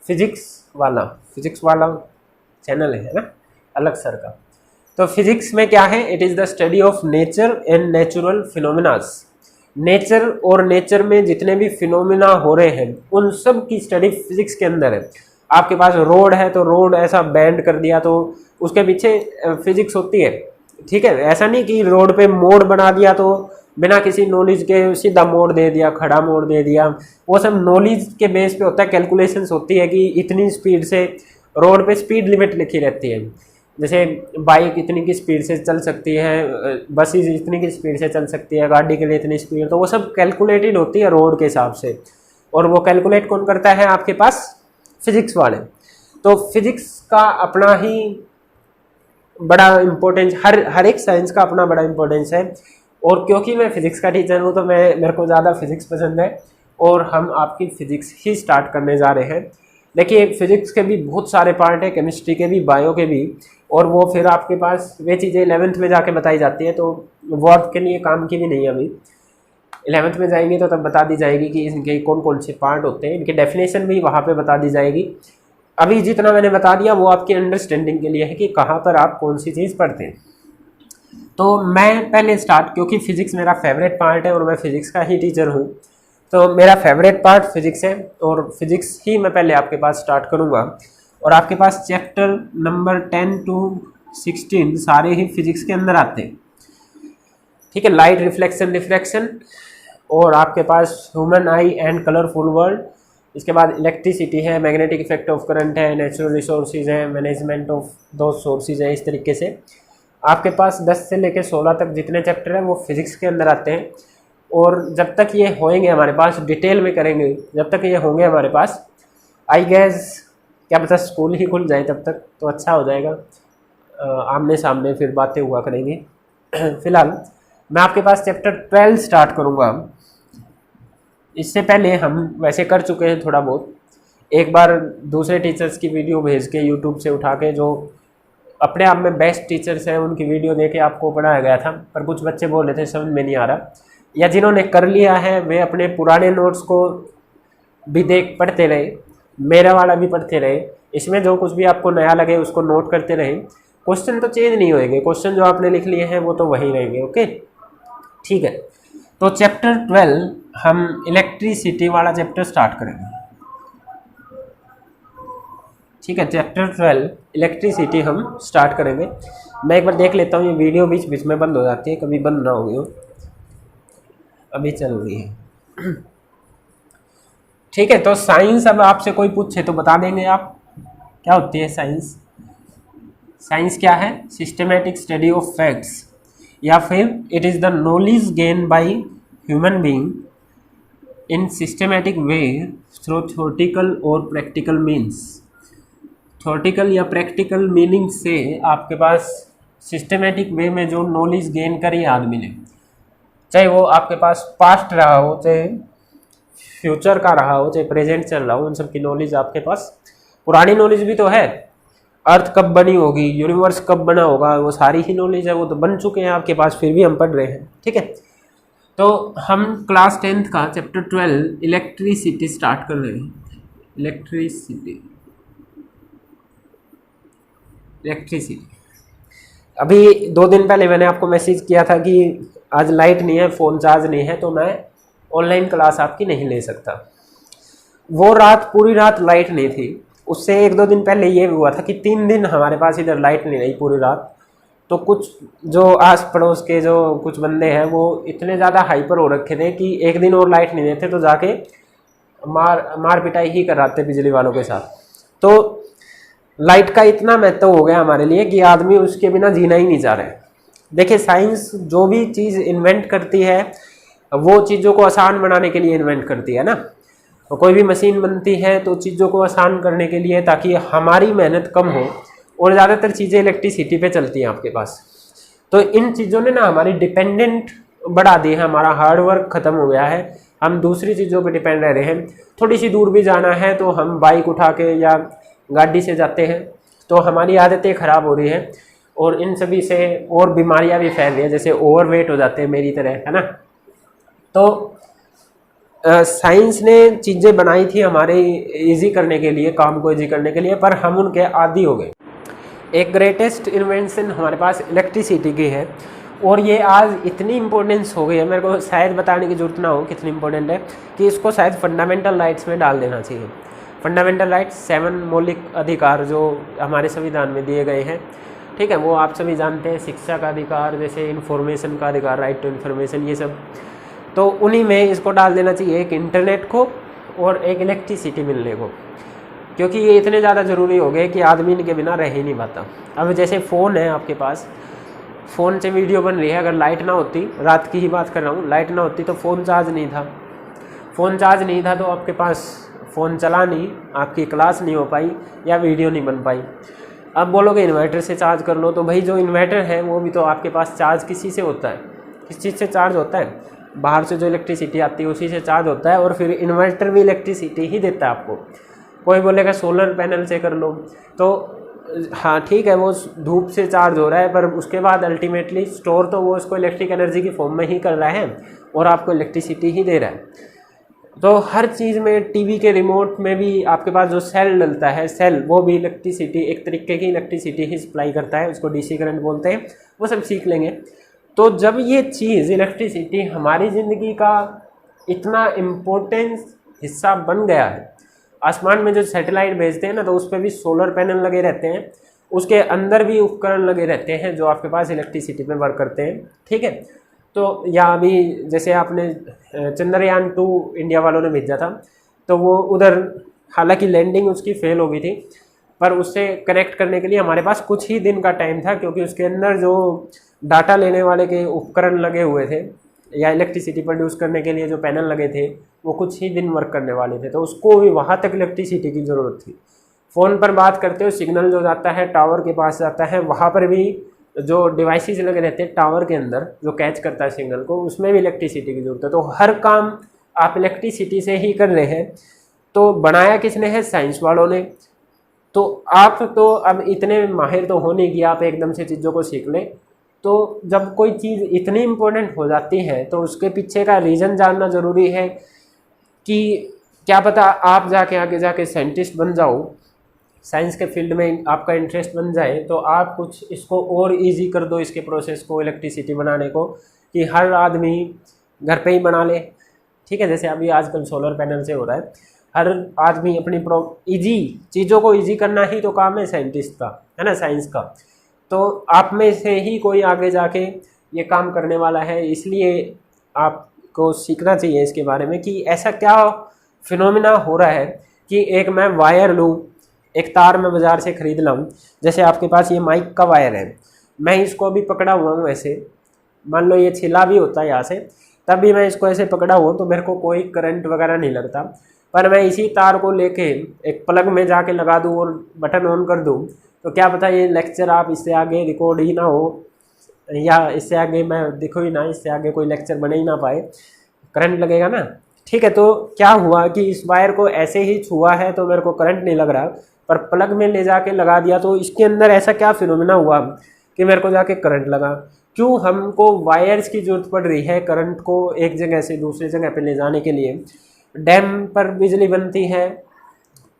फिजिक्स वाला चैनल है ना अलग सर का। तो फिजिक्स में क्या है, it is the study of nature and natural phenomenas. Nature और नेचर में जितने भी फिनोमिना हो रहे हैं उन सब की स्टडी फिजिक्स के अंदर है। आपके पास रोड है तो रोड ऐसा बैंड कर दिया तो उसके पीछे फिजिक्स होती है। ठीक है, ऐसा नहीं कि रोड पे मोड़ बना दिया तो बिना किसी नॉलेज के सीधा मोड़ दे दिया, खड़ा मोड़ दे दिया, वो सब नॉलेज के बेस पे होता है। कैलकुलेशंस होती है कि इतनी स्पीड से रोड पे स्पीड लिमिट लिखी रहती है, जैसे बाइक इतनी की स्पीड से चल सकती है, बसेस इतनी की स्पीड से चल सकती है, गाड़ी के लिए इतनी स्पीड, तो वो सब कैलकुलेटेड होती है रोड के हिसाब से। और वो कैलकुलेट कौन करता है, आपके पास फिजिक्स वाले। तो फिजिक्स का अपना ही बड़ा इम्पोर्टेंस, हर एक साइंस का अपना बड़ा इम्पोर्टेंस है। और क्योंकि मैं फिजिक्स का टीचर हूँ तो मेरे को ज़्यादा फिजिक्स पसंद है, और हम आपकी फिजिक्स ही स्टार्ट करने जा रहे हैं। देखिए, फिजिक्स के भी बहुत सारे पार्ट है, केमिस्ट्री के भी, बायो के भी, और वो फिर आपके पास वे चीज़ें 11th में जाके बताई जाती है, तो वो आपके लिए काम की भी नहीं है। अभी 11th में जाएंगे तो तब बता दी जाएगी कि इनके कौन कौन से पार्ट होते हैं, इनकी डेफिनेशन भी वहाँ पे बता दी जाएगी। अभी जितना मैंने बता दिया वो आपकी अंडरस्टैंडिंग के लिए है कि कहाँ पर आप कौन सी चीज़ पढ़ते हैं। तो मैं पहले स्टार्ट, क्योंकि फिजिक्स मेरा फेवरेट पार्ट है और मैं फिजिक्स का ही टीचर हूँ, तो मेरा फेवरेट पार्ट फिजिक्स है, और फिजिक्स ही मैं पहले आपके पास स्टार्ट करूँगा। और आपके पास चैप्टर नंबर 10 to 16 सारे ही फिजिक्स के अंदर आते हैं। ठीक है, लाइट, रिफ्लेक्शन, डिफ्रैक्शन, और आपके पास human eye and colourful world. इसके बाद इलेक्ट्रिसिटी है, मैग्नेटिक इफेक्ट ऑफ करंट है, नेचुरल रिसोर्सेज है, मैनेजमेंट ऑफ दो सोर्सेज है। इस तरीके से आपके पास 10 से लेकर 16 तक जितने चैप्टर हैं वो फिजिक्स के अंदर आते हैं। और जब तक ये होंगे हमारे पास, डिटेल में करेंगे, जब तक ये होंगे हमारे पास, आई गेस क्या पता स्कूल ही खुल जाए तब तक, तो अच्छा हो जाएगा, आमने सामने फिर बातें हुआ करेंगी। फिलहाल मैं आपके पास चैप्टर 12 स्टार्ट करूँगा। इससे पहले हम वैसे कर चुके हैं थोड़ा बहुत, एक बार दूसरे टीचर्स की वीडियो भेज के यूट्यूब से उठा के, जो अपने आप में बेस्ट टीचर्स हैं उनकी वीडियो देके आपको पढ़ाया गया था, पर कुछ बच्चे बोल रहे थे समझ में नहीं आ रहा, या जिन्होंने कर लिया है वे अपने पुराने नोट्स को भी पढ़ते रहे, मेरा वाला भी पढ़ते रहे। इसमें जो कुछ भी आपको नया लगे उसको नोट करते रहे। क्वेश्चन तो चेंज नहीं होएंगे, क्वेश्चन जो आपने लिख लिए हैं वो तो वही रहेंगे। ओके, ठीक है। तो चैप्टर 12 हम इलेक्ट्रिसिटी वाला चैप्टर स्टार्ट करेंगे। ठीक है, चैप्टर 12 इलेक्ट्रिसिटी हम स्टार्ट करेंगे। मैं एक बार देख लेता हूँ, ये वीडियो बीच बीच में बंद हो जाती है, कभी बंद ना हो गई हो, अभी चल रही है। ठीक है, तो साइंस अब आपसे कोई पूछे तो बता देंगे आप क्या होती है साइंस। साइंस क्या है, सिस्टमेटिक स्टडी ऑफ फैक्ट्स, या फिर it is the knowledge gain by human being in systematic way through theoretical और प्रैक्टिकल मीन्स। थ्योरेटिकल या प्रैक्टिकल मीनिंग से आपके पास सिस्टमेटिक वे में जो नॉलेज गेन करी आदमी ने, चाहे वो आपके पास पास्ट रहा हो, चाहे फ्यूचर का रहा हो, चाहे प्रेजेंट चल रहा हो, उन सब की नॉलेज आपके पास, पुरानी नॉलेज भी तो है, अर्थ कब बनी होगी, यूनिवर्स कब बना होगा, वो सारी ही नॉलेज है, वो तो बन चुके हैं आपके पास, फिर भी हम पढ़ रहे हैं। ठीक है, तो हम क्लास 10th का चैप्टर 12 इलेक्ट्रिसिटी स्टार्ट कर रहे हैं। इलेक्ट्रिसिटी अभी 2 दिन पहले मैंने आपको मैसेज किया था कि आज लाइट नहीं है, फ़ोन चार्ज नहीं है, तो मैं ऑनलाइन क्लास आपकी नहीं ले सकता। वो रात, पूरी रात लाइट नहीं थी। उससे 1-2 दिन पहले ये हुआ था कि 3 दिन हमारे पास इधर लाइट नहीं रही पूरी रात। तो कुछ जो आस पड़ोस के जो कुछ बंदे हैं वो इतने ज़्यादा हाइपर हो रखे थे कि 1 दिन और लाइट नहीं देते तो जाके मार पिटाई ही कराते बिजली वालों के साथ। तो लाइट का इतना महत्व हो गया हमारे लिए कि आदमी उसके बिना जीना ही नहीं चाह रहा है। देखिए, साइंस जो भी चीज़ इन्वेंट करती है वो चीज़ों को आसान बनाने के लिए इन्वेंट करती है ना। तो कोई भी मशीन बनती है तो चीज़ों को आसान करने के लिए, ताकि हमारी मेहनत कम हो, और ज़्यादातर चीज़ें इलेक्ट्रिसिटी पे चलती हैं आपके पास। तो इन चीज़ों ने ना हमारी डिपेंडेंट बढ़ा दी है, हमारा हार्ड वर्क ख़त्म हो गया है, हम दूसरी चीज़ों पे डिपेंड रह रहे हैं। थोड़ी सी दूर भी जाना है तो हम बाइक उठा के या गाड़ी से जाते हैं, तो हमारी आदतें ख़राब हो रही हैं, और इन सभी से और बीमारियां भी फैल रही हैं, जैसे ओवरवेट हो जाते हैं मेरी तरह, है ना। तो साइंस ने चीज़ें बनाई थी हमारे इजी करने के लिए, काम को इजी करने के लिए, पर हम उनके आदी हो गए। एक ग्रेटेस्ट इन्वेंशन हमारे पास इलेक्ट्रिसिटी की है, और ये आज इतनी इम्पोर्टेंस हो गई है, मेरे को शायद बताने की जरूरत ना हो कितनी इम्पोर्टेंट है, कि इसको शायद फंडामेंटल राइट्स में डाल देना चाहिए। फंडामेंटल राइट्स 7 मौलिक अधिकार जो हमारे संविधान में दिए गए हैं, ठीक है, वो आप सभी जानते हैं। शिक्षा का अधिकार, जैसे इन्फॉर्मेशन का अधिकार, राइट टू इन्फॉर्मेशन, ये सब, तो उन्हीं में इसको डाल देना चाहिए, एक इंटरनेट को और एक इलेक्ट्रिसिटी मिलने को, क्योंकि ये इतने ज़्यादा ज़रूरी हो गए कि आदमी इनके बिना रह ही नहीं पाता। अब जैसे फ़ोन है आपके पास, फ़ोन से वीडियो बन रही है, अगर लाइट ना होती, रात की ही बात कर रहा हूँ, लाइट ना होती तो फ़ोन चार्ज नहीं था, फ़ोन चार्ज नहीं था तो आपके पास फ़ोन चला नहीं, आपकी क्लास नहीं हो पाई या वीडियो नहीं बन पाई। अब बोलोगे इन्वर्टर से चार्ज कर लो, तो भाई जो इन्वर्टर है वो भी तो आपके पास चार्ज किसी से होता है, किस चीज़ से चार्ज होता है, बाहर से जो इलेक्ट्रिसिटी आती है उसी से चार्ज होता है, और फिर इन्वर्टर भी इलेक्ट्रिसिटी ही देता है आपको। कोई बोलेगा सोलर पैनल से कर लो, तो हाँ ठीक है, वो धूप से चार्ज हो रहा है, पर उसके बाद अल्टीमेटली स्टोर तो वो उसको इलेक्ट्रिक एनर्जी की फॉर्म में ही कर रहा है और आपको इलेक्ट्रिसिटी ही दे रहा है। तो हर चीज़ में, टीवी के रिमोट में भी आपके पास जो सेल डलता है, सेल, वो भी इलेक्ट्रिसिटी, एक तरीके की इलेक्ट्रिसिटी ही सप्लाई करता है, उसको डीसी करंट बोलते हैं, वो सब सीख लेंगे। तो जब ये चीज़ इलेक्ट्रिसिटी हमारी ज़िंदगी का इतना इम्पोर्टेंट हिस्सा बन गया है, आसमान में जो सैटेलाइट भेजते हैं ना, तो उस पर भी सोलर पैनल लगे रहते हैं, उसके अंदर भी उपकरण लगे रहते हैं जो आपके पास इलेक्ट्रिसिटी पे वर्क करते हैं, ठीक है। तो या अभी जैसे आपने चंद्रयान 2 इंडिया वालों ने भेजा था, तो वो उधर हालांकि लैंडिंग उसकी फेल हो गई थी, पर उससे कनेक्ट करने के लिए हमारे पास कुछ ही दिन का टाइम था, क्योंकि उसके अंदर जो डाटा लेने वाले के उपकरण लगे हुए थे या इलेक्ट्रिसिटी प्रोड्यूस करने के लिए जो पैनल लगे थे, वो कुछ ही दिन वर्क करने वाले थे, तो उसको भी वहाँ तक इलेक्ट्रिसिटी की ज़रूरत थी। फ़ोन पर बात करते हो, सिग्नल जो जाता है टावर के पास जाता है, वहाँ पर भी जो डिवाइसेस लगे रहते हैं टावर के अंदर जो कैच करता है सिग्नल को, उसमें भी इलेक्ट्रिसिटी की ज़रूरत है। तो हर काम आप इलेक्ट्रिसिटी से ही कर रहे हैं। तो बनाया किसने है? साइंस वालों ने। तो आप तो अब इतने माहिर तो हो नहीं कि आप एकदम से चीज़ों को सीख लें। तो जब कोई चीज़ इतनी इम्पोर्टेंट हो जाती है तो उसके पीछे का रीज़न जानना ज़रूरी है, कि क्या पता आप जाके आगे जाके साइंटिस्ट बन जाओ, साइंस के फील्ड में आपका इंटरेस्ट बन जाए, तो आप कुछ इसको और इजी कर दो, इसके प्रोसेस को, इलेक्ट्रिसिटी बनाने को, कि हर आदमी घर पे ही बना ले, ठीक है। जैसे अभी आजकल सोलर पैनल से हो रहा है, हर आदमी अपनी इजी चीज़ों को इजी करना ही तो काम है साइंटिस्ट का, है ना, साइंस का। तो आप में से ही कोई आगे जाके ये काम करने वाला है, इसलिए आपको सीखना चाहिए इसके बारे में कि ऐसा क्या फिनोमिना हो रहा है कि एक मैं वायर लूँ, एक तार मैं बाज़ार से ख़रीद लाऊँ। जैसे आपके पास ये माइक का वायर है, मैं इसको अभी पकड़ा हुआ हूँ ऐसे, मान लो ये छिला भी होता है यहाँ से, तब भी मैं इसको ऐसे पकड़ा हुआ हूँ तो मेरे को कोई करंट वगैरह नहीं लगता। पर मैं इसी तार को लेके एक प्लग में जाके लगा दूँ और बटन ऑन कर दूँ, तो क्या पता ये लेक्चर आप इससे आगे रिकॉर्ड ही ना हो, या इससे आगे मैं दिखो ही ना, इससे आगे कोई लेक्चर बने ही ना पाए, करंट लगेगा ना। ठीक है, तो क्या हुआ कि इस वायर को ऐसे ही छुआ है तो मेरे को करंट नहीं लग रहा, पर प्लग में ले जाके लगा दिया तो इसके अंदर ऐसा क्या फिनोमेना हुआ कि मेरे को जाके करंट लगा। क्यों हमको वायर्स की जरूरत पड़ रही है करंट को एक जगह से दूसरी जगह पे ले जाने के लिए? डैम पर बिजली बनती है,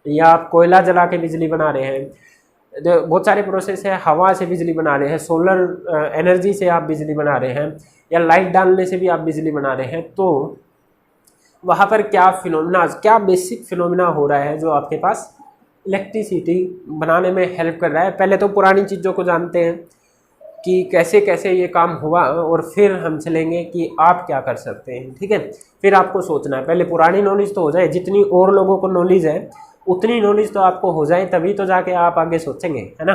या आप कोयला जला के बिजली बना रहे हैं, बहुत सारे प्रोसेस है, हवा से बिजली बना रहे हैं, सोलर एनर्जी से आप बिजली बना रहे हैं, या लाइट डालने से भी आप बिजली बना रहे हैं। तो वहाँ पर क्या फिनोमिना, क्या बेसिक फिनोमिना हो रहा है जो आपके पास इलेक्ट्रिसिटी बनाने में हेल्प कर रहा है? पहले तो पुरानी चीज़ों को जानते हैं कि कैसे कैसे ये काम हुआ, और फिर हम चलेंगे कि आप क्या कर सकते हैं। ठीक है, फिर आपको सोचना है, पहले पुरानी नॉलेज तो हो जाए, जितनी और लोगों को नॉलेज है उतनी नॉलेज तो आपको हो जाए, तभी तो जाके आप आगे सोचेंगे, है ना।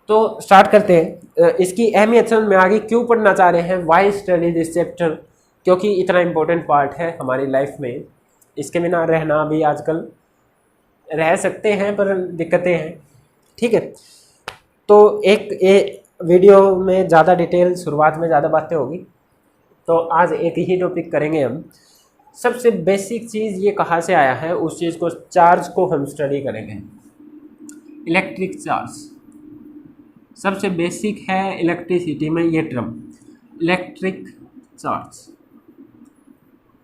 तो स्टार्ट करते हैं। इसकी अहमियत समझ में आ गई, क्यों पढ़ना चाह रहे हैं, वाई स्टडी दिस चैप्टर, क्योंकि इतना इम्पोर्टेंट पार्ट है हमारी लाइफ में। इसके बिना रहना भी आजकल रह सकते हैं पर दिक्कतें हैं। ठीक है, तो एक वीडियो में ज़्यादा डिटेल, शुरुआत में ज़्यादा बातें होगी, तो आज एक ही टॉपिक करेंगे हम। सबसे बेसिक चीज़ ये कहाँ से आया है, उस चीज़ को, चार्ज को हम स्टडी करेंगे। इलेक्ट्रिक चार्ज सबसे बेसिक है इलेक्ट्रिसिटी में, ये टर्म इलेक्ट्रिक चार्ज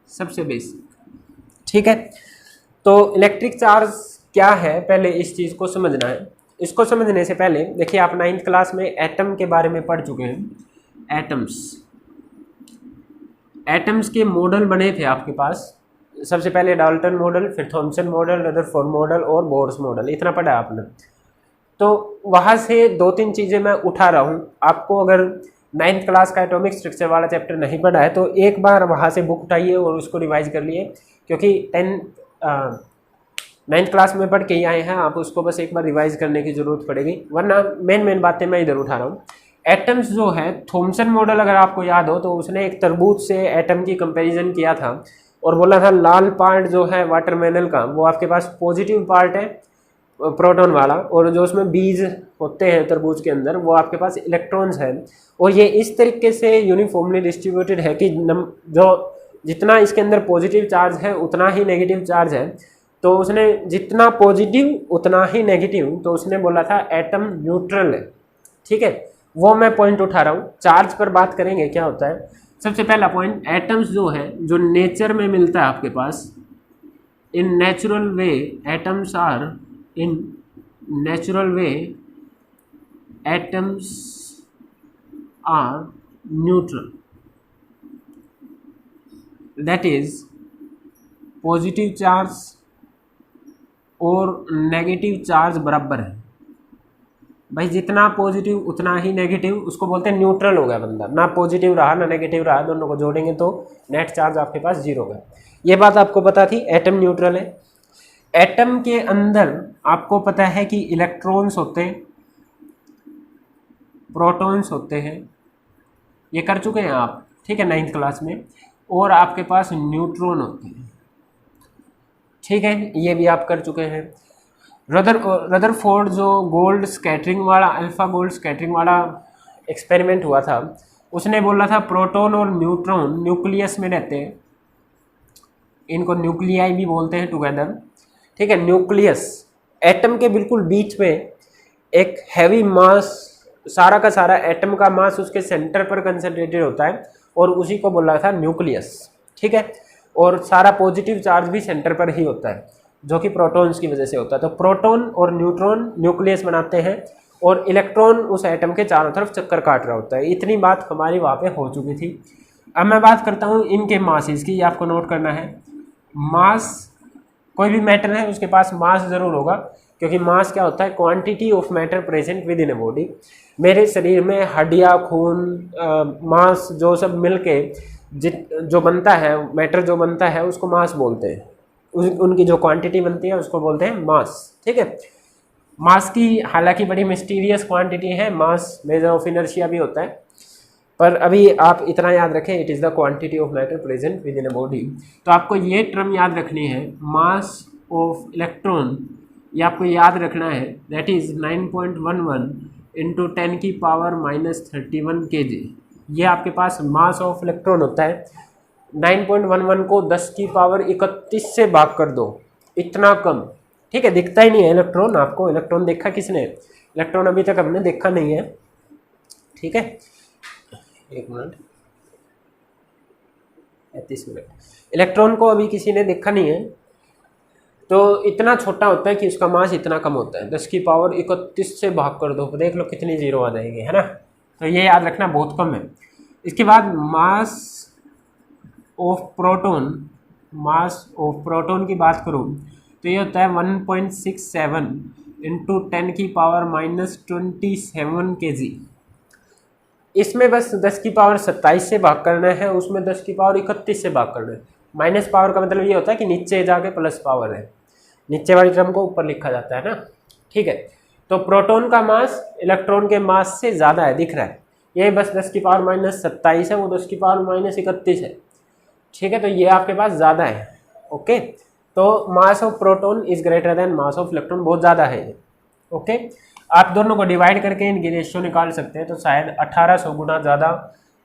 सबसे बेसिक। ठीक है, तो इलेक्ट्रिक चार्ज क्या है, पहले इस चीज़ को समझना है। इसको समझने से पहले देखिए, आप 9th क्लास में एटम के बारे में पढ़ चुके हैं। एटम्स के मॉडल बने थे आपके पास, सबसे पहले डाल्टन मॉडल, फिर थॉमसन मॉडल, रदरफोर्ड मॉडल और बोर्स मॉडल, इतना पढ़ा आपने। तो वहाँ से 2-3 चीज़ें मैं उठा रहा हूँ। आपको अगर 9th क्लास का एटॉमिक स्ट्रक्चर वाला चैप्टर नहीं पढ़ा है तो एक बार वहाँ से बुक उठाइए और उसको रिवाइज कर लिए, क्योंकि 9th क्लास में पढ़ के ही आए हैं आप, उसको बस एक बार रिवाइज करने की ज़रूरत पड़ेगी, वरना मेन बातें मैं इधर उठा रहा हूँ। एटम्स जो है, थॉमसन मॉडल अगर आपको याद हो तो उसने एक तरबूज से एटम की कंपैरिजन किया था और बोला था लाल पार्ट जो है वाटरमेलन का, वो आपके पास पॉजिटिव पार्ट है प्रोटॉन वाला, और जो उसमें बीज होते हैं तरबूज के अंदर वो आपके पास इलेक्ट्रॉन्स हैं। और ये इस तरीके से यूनिफॉर्मली डिस्ट्रीब्यूटेड है कि जो जितना इसके अंदर पॉजिटिव चार्ज है उतना ही नेगेटिव चार्ज है। तो उसने जितना पॉजिटिव उतना ही नेगेटिव, तो उसने बोला था एटम न्यूट्रल है। ठीक है, वो मैं पॉइंट उठा रहा हूँ। चार्ज पर बात करेंगे क्या होता है। सबसे पहला पॉइंट, एटम्स जो है, जो नेचर में मिलता है आपके पास, in natural way atoms are, in natural way atoms are neutral, that is positive charge और नेगेटिव चार्ज बराबर है। भाई जितना पॉजिटिव उतना ही नेगेटिव, उसको बोलते हैं न्यूट्रल हो गया बंदा, ना पॉजिटिव रहा ना नेगेटिव रहा, दोनों को जोड़ेंगे तो नेट चार्ज आपके पास 0 होगा। ये बात आपको पता थी, एटम न्यूट्रल है। एटम के अंदर आपको पता है कि इलेक्ट्रॉन्स होते हैं, प्रोटॉन्स होते हैं, ये कर चुके हैं आप, ठीक है, 9th क्लास में। और आपके पास न्यूट्रॉन होते हैं, ठीक है, ये भी आप कर चुके हैं। रदरफोर्ड जो गोल्ड स्कैटरिंग वाला, अल्फा गोल्ड स्कैटरिंग वाला एक्सपेरिमेंट हुआ था, उसने बोला था प्रोटॉन और न्यूट्रॉन न्यूक्लियस में रहते हैं, इनको न्यूक्लियाई भी बोलते हैं टुगेदर। ठीक है, न्यूक्लियस एटम के बिल्कुल बीच में एक हैवी मास, सारा का सारा एटम का मास उसके सेंटर पर कंसंट्रेटेड होता है और उसी को बोला था न्यूक्लियस। ठीक है, और सारा पॉजिटिव चार्ज भी सेंटर पर ही होता है, जो कि प्रोटॉन्स की वजह से होता है। तो प्रोटॉन और न्यूट्रॉन न्यूक्लियस बनाते हैं और इलेक्ट्रॉन उस एटम के चारों तरफ चक्कर काट रहा होता है। इतनी बात हमारी वहाँ पे हो चुकी थी। अब मैं बात करता हूँ इनके मासेस की, आपको नोट करना है। मास, कोई भी मैटर है उसके पास मास ज़रूर होगा, क्योंकि मास क्या होता है, quantity of matter present with in a body. मेरे शरीर में हड्डियाँ, खून, मास जो सब मिलके जो बनता है, मैटर जो बनता है उसको मास बोलते हैं। उनकी जो क्वांटिटी बनती है उसको बोलते हैं मास। ठीक है, मास की हालांकि बड़ी मिस्टीरियस क्वांटिटी है, मास मेजर ऑफ इनर्शिया भी होता है, पर अभी आप इतना याद रखें, it is the quantity of matter present with in a body. तो आपको ये टर्म याद रखनी है, मास ऑफ इलेक्ट्रॉन, ये आपको याद रखना है, दैट इज़ 9.11 इंटू 10 की पावर -31 kg। ये आपके पास मास ऑफ इलेक्ट्रॉन होता है। 9.11 को 10 की पावर 31 से भाग कर दो, इतना कम, ठीक है, दिखता ही नहीं है इलेक्ट्रॉन आपको। इलेक्ट्रॉन देखा किसने? इलेक्ट्रॉन अभी तक हमने देखा नहीं है, ठीक है। एक मिनट, 35 मिनट, इलेक्ट्रॉन को अभी किसी ने देखा नहीं है। तो इतना छोटा होता है कि उसका मास इतना कम होता है, 10 की पावर 31 से भाग कर दो, देख लो कितनी जीरो आ जाएगी, है ना। तो ये याद रखना बहुत कम है। इसके बाद mass of proton, mass of proton की बात करूँ तो ये होता है 1.67 इंटू 10 की पावर -27 kg। इसमें बस 10 की पावर 27 से भाग करना है, उसमें 10 की पावर 31 से भाग करना है। माइनस पावर का मतलब ये होता है कि नीचे जाके प्लस पावर है, नीचे वाली टर्म को ऊपर लिखा जाता है ना, ठीक है। तो प्रोटॉन का मास इलेक्ट्रॉन के मास से ज़्यादा है, दिख रहा है, ये बस 10 की पावर -27 है, वो 10 की पावर -31 है, ठीक है। तो ये आपके पास ज़्यादा है, ओके। तो mass of proton is greater then mass of electron, बहुत ज़्यादा है ये, ओके। आप दोनों को डिवाइड करके इनकी रेशियो निकाल सकते हैं, तो शायद 1800 गुना ज़्यादा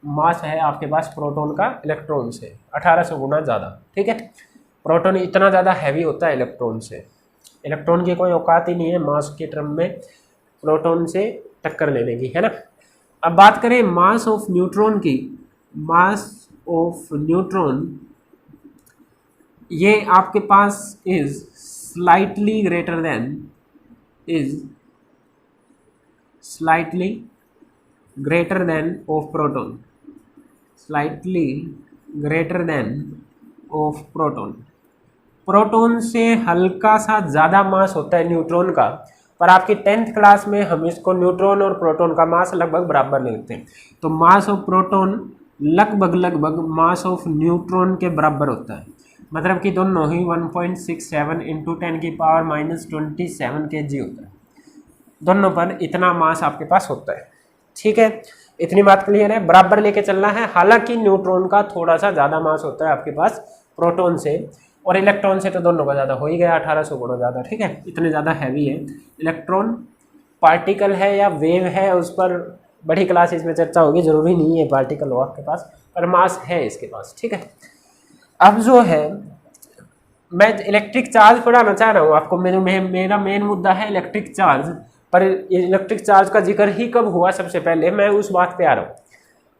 मास है आपके पास प्रोटॉन का इलेक्ट्रॉन से, 1800 गुना ज़्यादा, ठीक है। प्रोटॉन इतना ज़्यादा हैवी होता है इलेक्ट्रॉन से, इलेक्ट्रॉन की कोई औकात ही नहीं है मास के टर्म में प्रोटॉन से टक्कर लेने की, है ना। अब बात करें मास ऑफ न्यूट्रॉन की, मास ऑफ न्यूट्रॉन ये आपके पास is slightly greater than, is slightly greater than of proton, slightly greater than of proton. Proton से हल्का सा ज़्यादा मास होता है न्यूट्रॉन का, पर आपकी 10th क्लास में हम इसको न्यूट्रॉन और प्रोटॉन का मास लगभग बराबर लेते हैं। तो मास ऑफ प्रोटॉन लगभग मास ऑफ न्यूट्रॉन के बराबर होता है, मतलब कि दोनों ही 1.67 इंटू 10 की पावर -27 kg होता है, दोनों पर इतना मास आपके पास होता है, ठीक है। इतनी बात क्लियर है, बराबर लेके चलना है। हालांकि न्यूट्रॉन का थोड़ा सा ज़्यादा मास होता है आपके पास प्रोटॉन से, और इलेक्ट्रॉन से तो दोनों का ज़्यादा हो ही गया, 1800 गुना ज़्यादा, ठीक है। इतने ज़्यादा हैवी है इलेक्ट्रॉन। पार्टिकल है या वेव है उस पर बड़ी क्लासेस में चर्चा होगी, ज़रूरी नहीं है पार्टिकल हो आपके पास, पर मास है इसके पास, ठीक है। अब जो है मैं इलेक्ट्रिक चार्ज पढ़ाना चाह रहा हूँ आपको, मेरा मेन मुद्दा है इलेक्ट्रिक चार्ज। पर इलेक्ट्रिक चार्ज का जिक्र ही कब हुआ, सबसे पहले मैं उस बात पे आ रहा हूँ।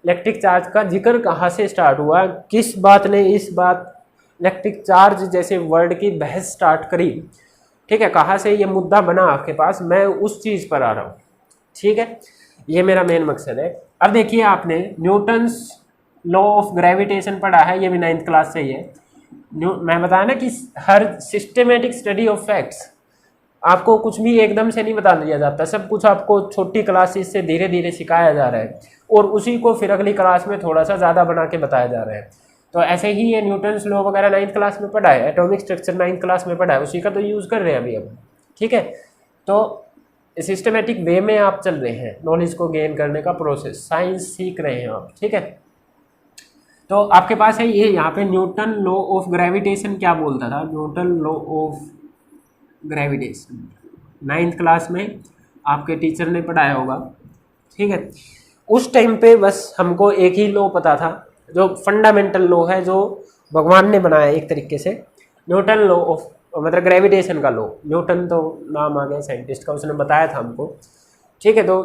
इलेक्ट्रिक चार्ज का जिक्र कहाँ से स्टार्ट हुआ, किस बात ने इस बात इलेक्ट्रिक चार्ज जैसे वर्ड की बहस स्टार्ट करी, ठीक है, कहाँ से ये मुद्दा बना आपके पास, मैं उस चीज़ पर आ रहा हूँ, ठीक है। ये मेरा मेन मकसद है। अब देखिए, आपने न्यूटन्स लॉ ऑफ ग्रेविटेशन पढ़ा है, ये भी 9th क्लास से ही है। मैं बताया ना कि हर सिस्टमेटिक स्टडी ऑफ फैक्ट्स आपको कुछ भी एकदम से नहीं बता दिया जाता, सब कुछ आपको छोटी क्लासेस से धीरे धीरे सिखाया जा रहा है, और उसी को फिर अगली क्लास में थोड़ा सा ज़्यादा बना के बताया जा रहा है। तो ऐसे ही ये न्यूटन्स लॉ वगैरह 9th क्लास में पढ़ा है, एटॉमिक स्ट्रक्चर 9th क्लास में पढ़ा है, उसी का तो यूज़ कर रहे हैं अभी हम, ठीक है। तो सिस्टमेटिक वे में आप चल रहे हैं, नॉलेज को गेन करने का प्रोसेस, साइंस सीख रहे हैं आप, ठीक है। तो आपके पास है ये यहाँ पे न्यूटन लॉ ऑफ ग्रेविटेशन क्या बोलता था, Newton law of gravitation 9th class में आपके टीचर ने पढ़ाया होगा, ठीक है। उस टाइम पे बस हमको एक ही लॉ पता था, जो फंडामेंटल लॉ है, जो भगवान ने बनाया एक तरीके से, न्यूटन लॉ ऑफ, मतलब ग्रेविटेशन का लॉ। न्यूटन तो नाम आ गया साइंटिस्ट का, उसने बताया था हमको, ठीक है। तो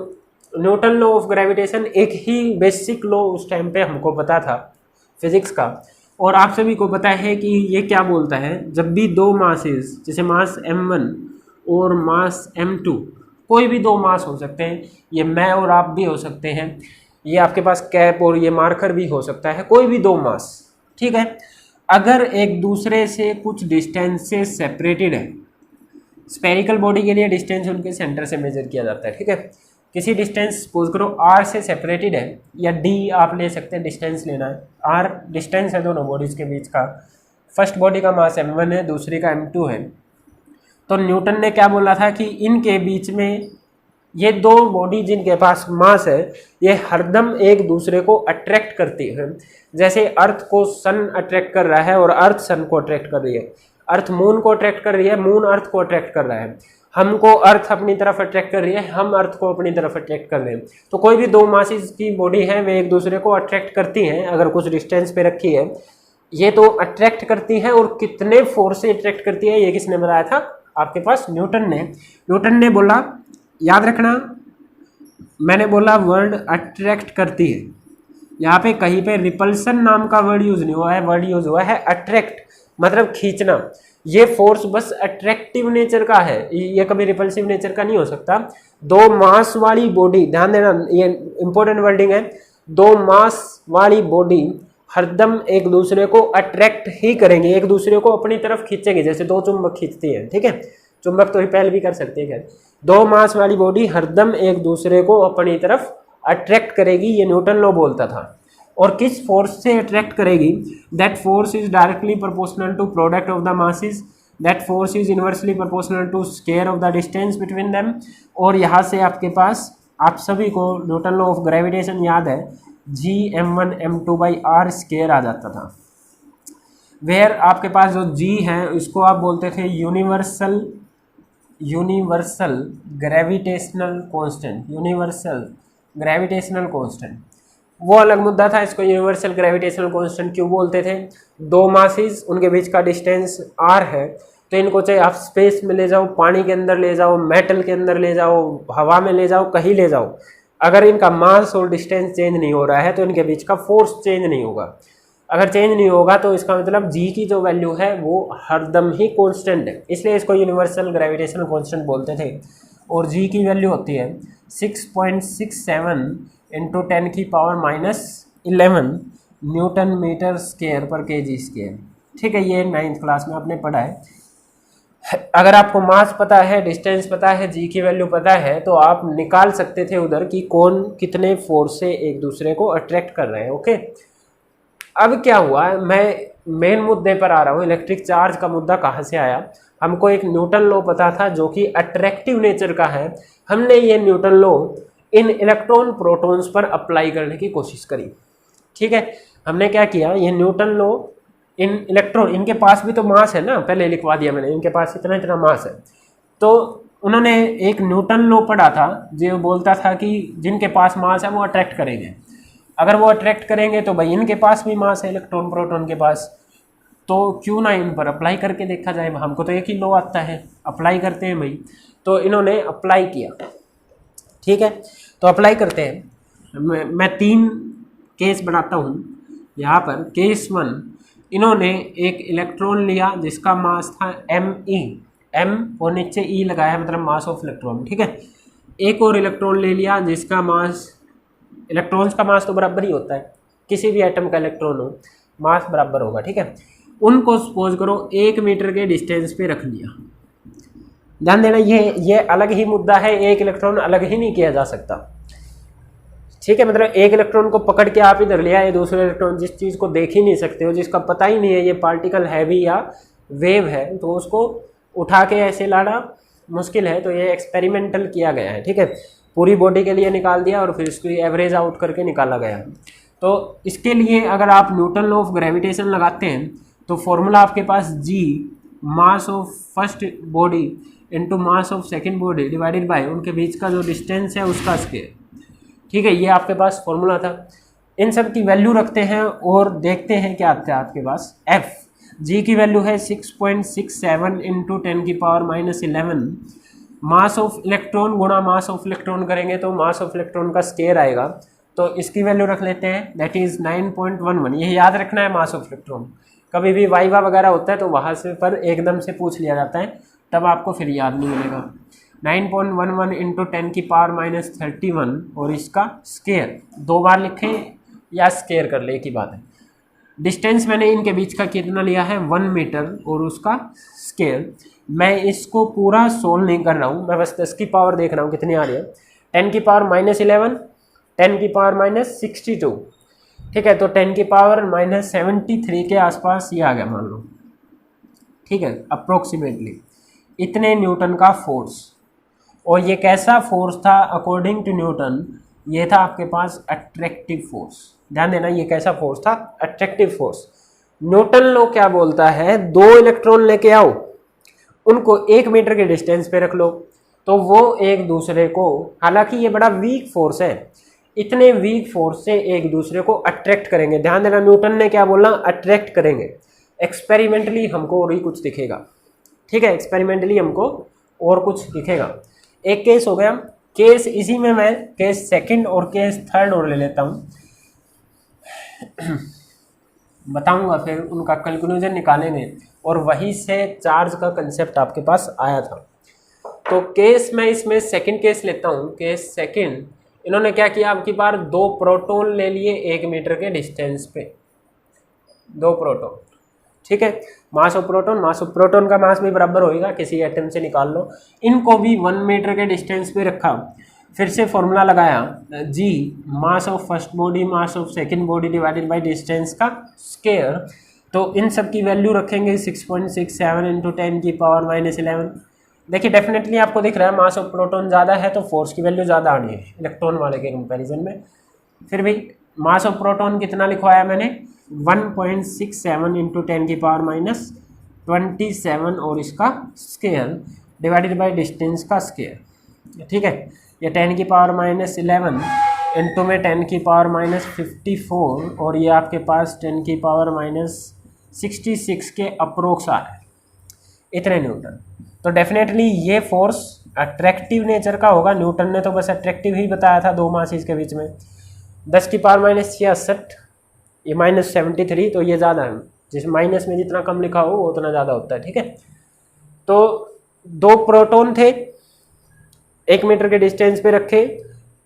न्यूटन लॉ ऑफ ग्रेविटेशन एक ही बेसिक लॉ उस टाइम पे हमको पता था फिजिक्स का, और आप सभी को पता है कि ये क्या बोलता है, जब भी दो मासेस, जैसे मास m1 और मास m2, कोई भी दो मास हो सकते हैं, ये मैं और आप भी हो सकते हैं, ये आपके पास कैप और ये मार्कर भी हो सकता है, कोई भी दो मास, ठीक है, अगर एक दूसरे से कुछ डिस्टेंस से सेपरेटेड है, स्फेरिकल बॉडी के लिए डिस्टेंस उनके सेंटर से मेजर किया जाता है, ठीक है। किसी डिस्टेंस सपोज करो r से सेपरेटेड है, या d आप ले सकते हैं, डिस्टेंस लेना है, r डिस्टेंस है दोनों बॉडीज़ के बीच का, फर्स्ट बॉडी का मास m1 है, दूसरी का m2 है। तो न्यूटन ने क्या बोला था कि इनके बीच में ये दो बॉडी जिनके पास मास है ये हरदम एक दूसरे को अट्रैक्ट करती है। जैसे अर्थ को सन अट्रैक्ट कर रहा है और अर्थ सन को अट्रैक्ट कर रही है, अर्थ मून को अट्रैक्ट कर रही है, मून अर्थ को अट्रैक्ट कर रहा है, हमको अर्थ अपनी तरफ अट्रैक्ट कर रही है, हम अर्थ को अपनी तरफ अट्रैक्ट कर रहे हैं। तो कोई भी दो मासेस की बॉडी है वे एक दूसरे को अट्रैक्ट करती हैं अगर कुछ डिस्टेंस पे रखी है, ये तो अट्रैक्ट करती हैं। और कितने फोर्स से अट्रैक्ट करती है ये किसने बताया था? आपके पास न्यूटन ने। न्यूटन ने बोला, याद रखना मैंने बोला वर्ड अट्रैक्ट करती है, यहाँ पे कहीं पे रिपल्सन नाम का वर्ड यूज नहीं हुआ है, वर्ड यूज हुआ है अट्रैक्ट, मतलब खींचना। ये फोर्स बस अट्रैक्टिव नेचर का है, ये कभी रिपल्सिव नेचर का नहीं हो सकता। दो मास वाली बॉडी, ध्यान देना ये इंपॉर्टेंट वर्डिंग है, दो मास वाली बॉडी हरदम एक दूसरे को अट्रैक्ट ही करेंगे, एक दूसरे को अपनी तरफ खींचेंगे, जैसे दो चुंबक खींचती हैं, ठीक है। चुंबक तो रिपेल भी कर सकते हैं, खैर दो मास वाली बॉडी हरदम एक दूसरे को अपनी तरफ अट्रैक्ट करेगी, ये न्यूटन लॉ बोलता था। और किस फोर्स से अट्रैक्ट करेगी? That force is directly proportional to product of the masses, that force is inversely proportional to square of the distance between them. और यहाँ से आपके पास आप सभी को न्यूटन लॉ ऑफ ग्रेविटेशन याद है, G m1 m2/r स्क्वायर आ जाता था। वेयर आपके पास जो G है इसको आप बोलते थे universal gravitational constant, universal gravitational constant, वो अलग मुद्दा था। इसको यूनिवर्सल ग्रेविटेशनल कांस्टेंट क्यों बोलते थे? दो मासेस उनके बीच का डिस्टेंस r है, तो इनको चाहे आप स्पेस में ले जाओ, पानी के अंदर ले जाओ, मेटल के अंदर ले जाओ, हवा में ले जाओ, कहीं ले जाओ, अगर इनका मास और डिस्टेंस चेंज नहीं हो रहा है तो इनके बीच का फोर्स चेंज नहीं होगा। अगर चेंज नहीं होगा तो इसका मतलब G की जो वैल्यू है वो हरदम ही कांस्टेंट है, इसलिए इसको यूनिवर्सल ग्रेविटेशनल कांस्टेंट बोलते थे। और G की वैल्यू होती है 6.67 इंटू 10⁻⁻11 न्यूटन मीटर स्क्वायर पर kg स्क्वायर, ठीक है। ये 9th क्लास में आपने पढ़ा है। अगर आपको मास पता है, डिस्टेंस पता है, G की वैल्यू पता है, तो आप निकाल सकते थे उधर कि कौन कितने फोर्स से एक दूसरे को अट्रैक्ट कर रहे हैं, ओके। अब क्या हुआ, मैं मेन मुद्दे पर आ रहा हूँ, इलेक्ट्रिक चार्ज का मुद्दा कहाँ से आया। हमको एक न्यूटन लॉ पता था जो कि अट्रैक्टिव नेचर का है, हमने ये Newton law in electron protons पर अप्लाई करने की कोशिश करी, ठीक है। हमने क्या किया, ये न्यूटन लॉ इन इलेक्ट्रॉन, इनके पास भी तो मास है ना, पहले लिखवा दिया मैंने, इनके पास इतना इतना मास है, तो उन्होंने एक न्यूटन लॉ पढ़ा था जो बोलता था कि जिनके पास मास है वो अट्रैक्ट करेंगे। अगर वो अट्रैक्ट करेंगे तो भाई इनके पास भी मास है, इलेक्ट्रॉन प्रोटॉन के पास, तो क्यों ना इन पर अप्लाई करके देखा जाए। हमको तो एक ही लॉ आता है, अप्लाई करते हैं भाई। तो इन्होंने अप्लाई किया, ठीक है। तो अप्लाई करते हैं, मैं 3 केस बनाता हूँ यहाँ पर। केस 1, इन्होंने एक इलेक्ट्रॉन लिया जिसका मास था me, m और नीचे e लगाया, मतलब मास ऑफ इलेक्ट्रॉन, ठीक है। एक और इलेक्ट्रॉन ले लिया जिसका मास, इलेक्ट्रॉन्स का मास तो बराबर ही होता है, किसी भी एटम का इलेक्ट्रॉन हो मास बराबर होगा, ठीक है। उनको सपोज करो 1 मीटर के डिस्टेंस पे रख लिया। ध्यान देना ये अलग ही मुद्दा है, एक इलेक्ट्रॉन अलग ही नहीं किया जा सकता, ठीक है। मतलब एक इलेक्ट्रॉन को पकड़ के आप इधर ले आए, दूसरे इलेक्ट्रॉन जिस चीज़ को देख ही नहीं सकते हो, जिसका पता ही नहीं है ये पार्टिकल हैवी या वेव है, तो उसको उठा के ऐसे लाना मुश्किल है। तो ये एक्सपेरिमेंटल किया गया है, ठीक है। पूरी बॉडी के लिए निकाल दिया और फिर इसकी एवरेज आउट करके निकाला गया। तो इसके लिए अगर आप न्यूटन लॉ ऑफ ग्रेविटेशन लगाते हैं तो फॉर्मूला आपके पास G mass of first body into mass of second body divided bye उनके बीच का जो डिस्टेंस है उसका स्क्वायर, ठीक है। ये आपके पास फॉर्मूला था। इन सब की वैल्यू रखते हैं और देखते हैं क्या आता है आपके पास। F G की वैल्यू है 6.67 इंटू 10⁻⁻11 मास ऑफ इलेक्ट्रॉन गुणा मास ऑफ इलेक्ट्रॉन करेंगे तो मास ऑफ इलेक्ट्रॉन का स्क्वायर आएगा, तो इसकी वैल्यू रख लेते हैं, दैट इज़ 9.11। ये याद रखना है मास ऑफ इलेक्ट्रॉन, कभी भी वाइवा वगैरह होता है तो वहाँ से पर एकदम से पूछ लिया जाता है, तब आपको फिर याद नहीं मिलेगा। 9.11 इंटू 10⁻31 और इसका स्क्वायर 2 बार लिखें या स्क्वायर कर ले, एक ही बात है। डिस्टेंस मैंने इनके बीच का कितना लिया है 1 मीटर और उसका स्क्वायर। मैं इसको पूरा सोल्व नहीं कर रहा हूँ, मैं बस 10 की पावर देख रहा हूँ कितनी आ रही है। 10⁻11 10⁻62, ठीक है। तो 10⁻73 के आसपास ये आ गया मान लो, ठीक है, अप्रोक्सीमेटली इतने न्यूटन का फोर्स। और ये कैसा फोर्स था अकॉर्डिंग टू न्यूटन, ये था आपके पास अट्रैक्टिव फोर्स। ध्यान देना, ये कैसा फोर्स था, अट्रैक्टिव फोर्स। न्यूटन लॉ क्या बोलता है, दो इलेक्ट्रॉन लेके आओ, उनको 1 मीटर के डिस्टेंस पे रख लो, तो वो एक दूसरे को, हालांकि ये बड़ा वीक फोर्स है, इतने वीक फोर्स से एक दूसरे को अट्रैक्ट करेंगे। ध्यान देना, न्यूटन ने क्या बोला, अट्रैक्ट करेंगे। एक्सपेरिमेंटली हमको और ही कुछ दिखेगा, ठीक है, एक्सपेरिमेंटली हमको और कुछ दिखेगा। एक केस हो गया, केस इसी में मैं केस सेकंड और केस थर्ड और ले लेता हूँ, बताऊंगा, फिर उनका कंक्लूजन निकालेंगे, और वहीं से चार्ज का कंसेप्ट आपके पास आया था। तो केस मैं इसमें सेकंड केस लेता हूँ। केस सेकंड, इन्होंने क्या किया, अब की बार 2 प्रोटॉन ले लिए 1 मीटर के डिस्टेंस पे, 2 प्रोटॉन, ठीक है। मास ऑफ प्रोटॉन का मास भी बराबर होएगा, किसी एटम से निकाल लो। इनको भी 1 मीटर के डिस्टेंस पे रखा, फिर से फॉर्मूला लगाया, G mass of first body mass of second body divided by distance का स्क्वायर। तो इन सब की वैल्यू रखेंगे 6.67 इंटू 10 की पावर -11। देखिए डेफिनेटली आपको दिख रहा है मास ऑफ प्रोटॉन ज़्यादा है तो फोर्स की वैल्यू ज़्यादा आनी है इलेक्ट्रॉन वाले के कंपैरिजन में। फिर भी मास ऑफ प्रोटॉन कितना लिखवाया मैंने, 1.67 इंटू 10 की पावर -27 और इसका स्क्वायर डिवाइडेड बाय डिस्टेंस का स्क्वायर, ठीक है। ये 10 की पावर -11 इंटू में 10 की पावर -54 और ये आपके पास 10 की पावर -66 के अप्रोक्स आ रहा है, इतने न्यूटन। तो डेफिनेटली ये फोर्स अट्रैक्टिव नेचर का होगा। न्यूटन ने तो बस अट्रैक्टिव ही बताया था, 2 मासेस के बीच में। 10 की पावर -66, ये -73, तो ये ज़्यादा है, जिस माइनस में जितना कम लिखा हो वो उतना ज़्यादा होता है, ठीक है। तो 2 प्रोटॉन थे, 1 मीटर के डिस्टेंस पे रखे,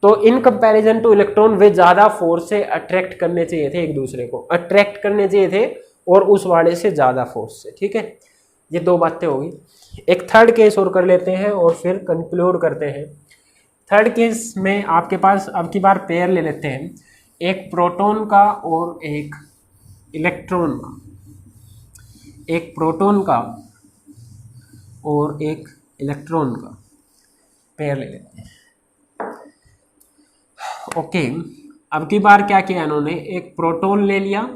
तो इन कंपैरिजन टू इलेक्ट्रॉन वे ज़्यादा फोर्स से अट्रैक्ट करने चाहिए थे, एक दूसरे को अट्रैक्ट करने चाहिए थे, और उस वाले से ज़्यादा फोर्स से, ठीक है। ये 2 बातें होगी। एक थर्ड केस और कर लेते हैं और फिर कंक्लूड करते हैं। थर्ड केस में आपके पास अब की बार पेयर ले लेते हैं, एक प्रोटॉन का और एक इलेक्ट्रॉन का, एक प्रोटॉन का और एक इलेक्ट्रॉन का पेयर ले लेते हैं। ओके, अब की बार क्या किया इन्होंने, एक प्रोटॉन ले लिया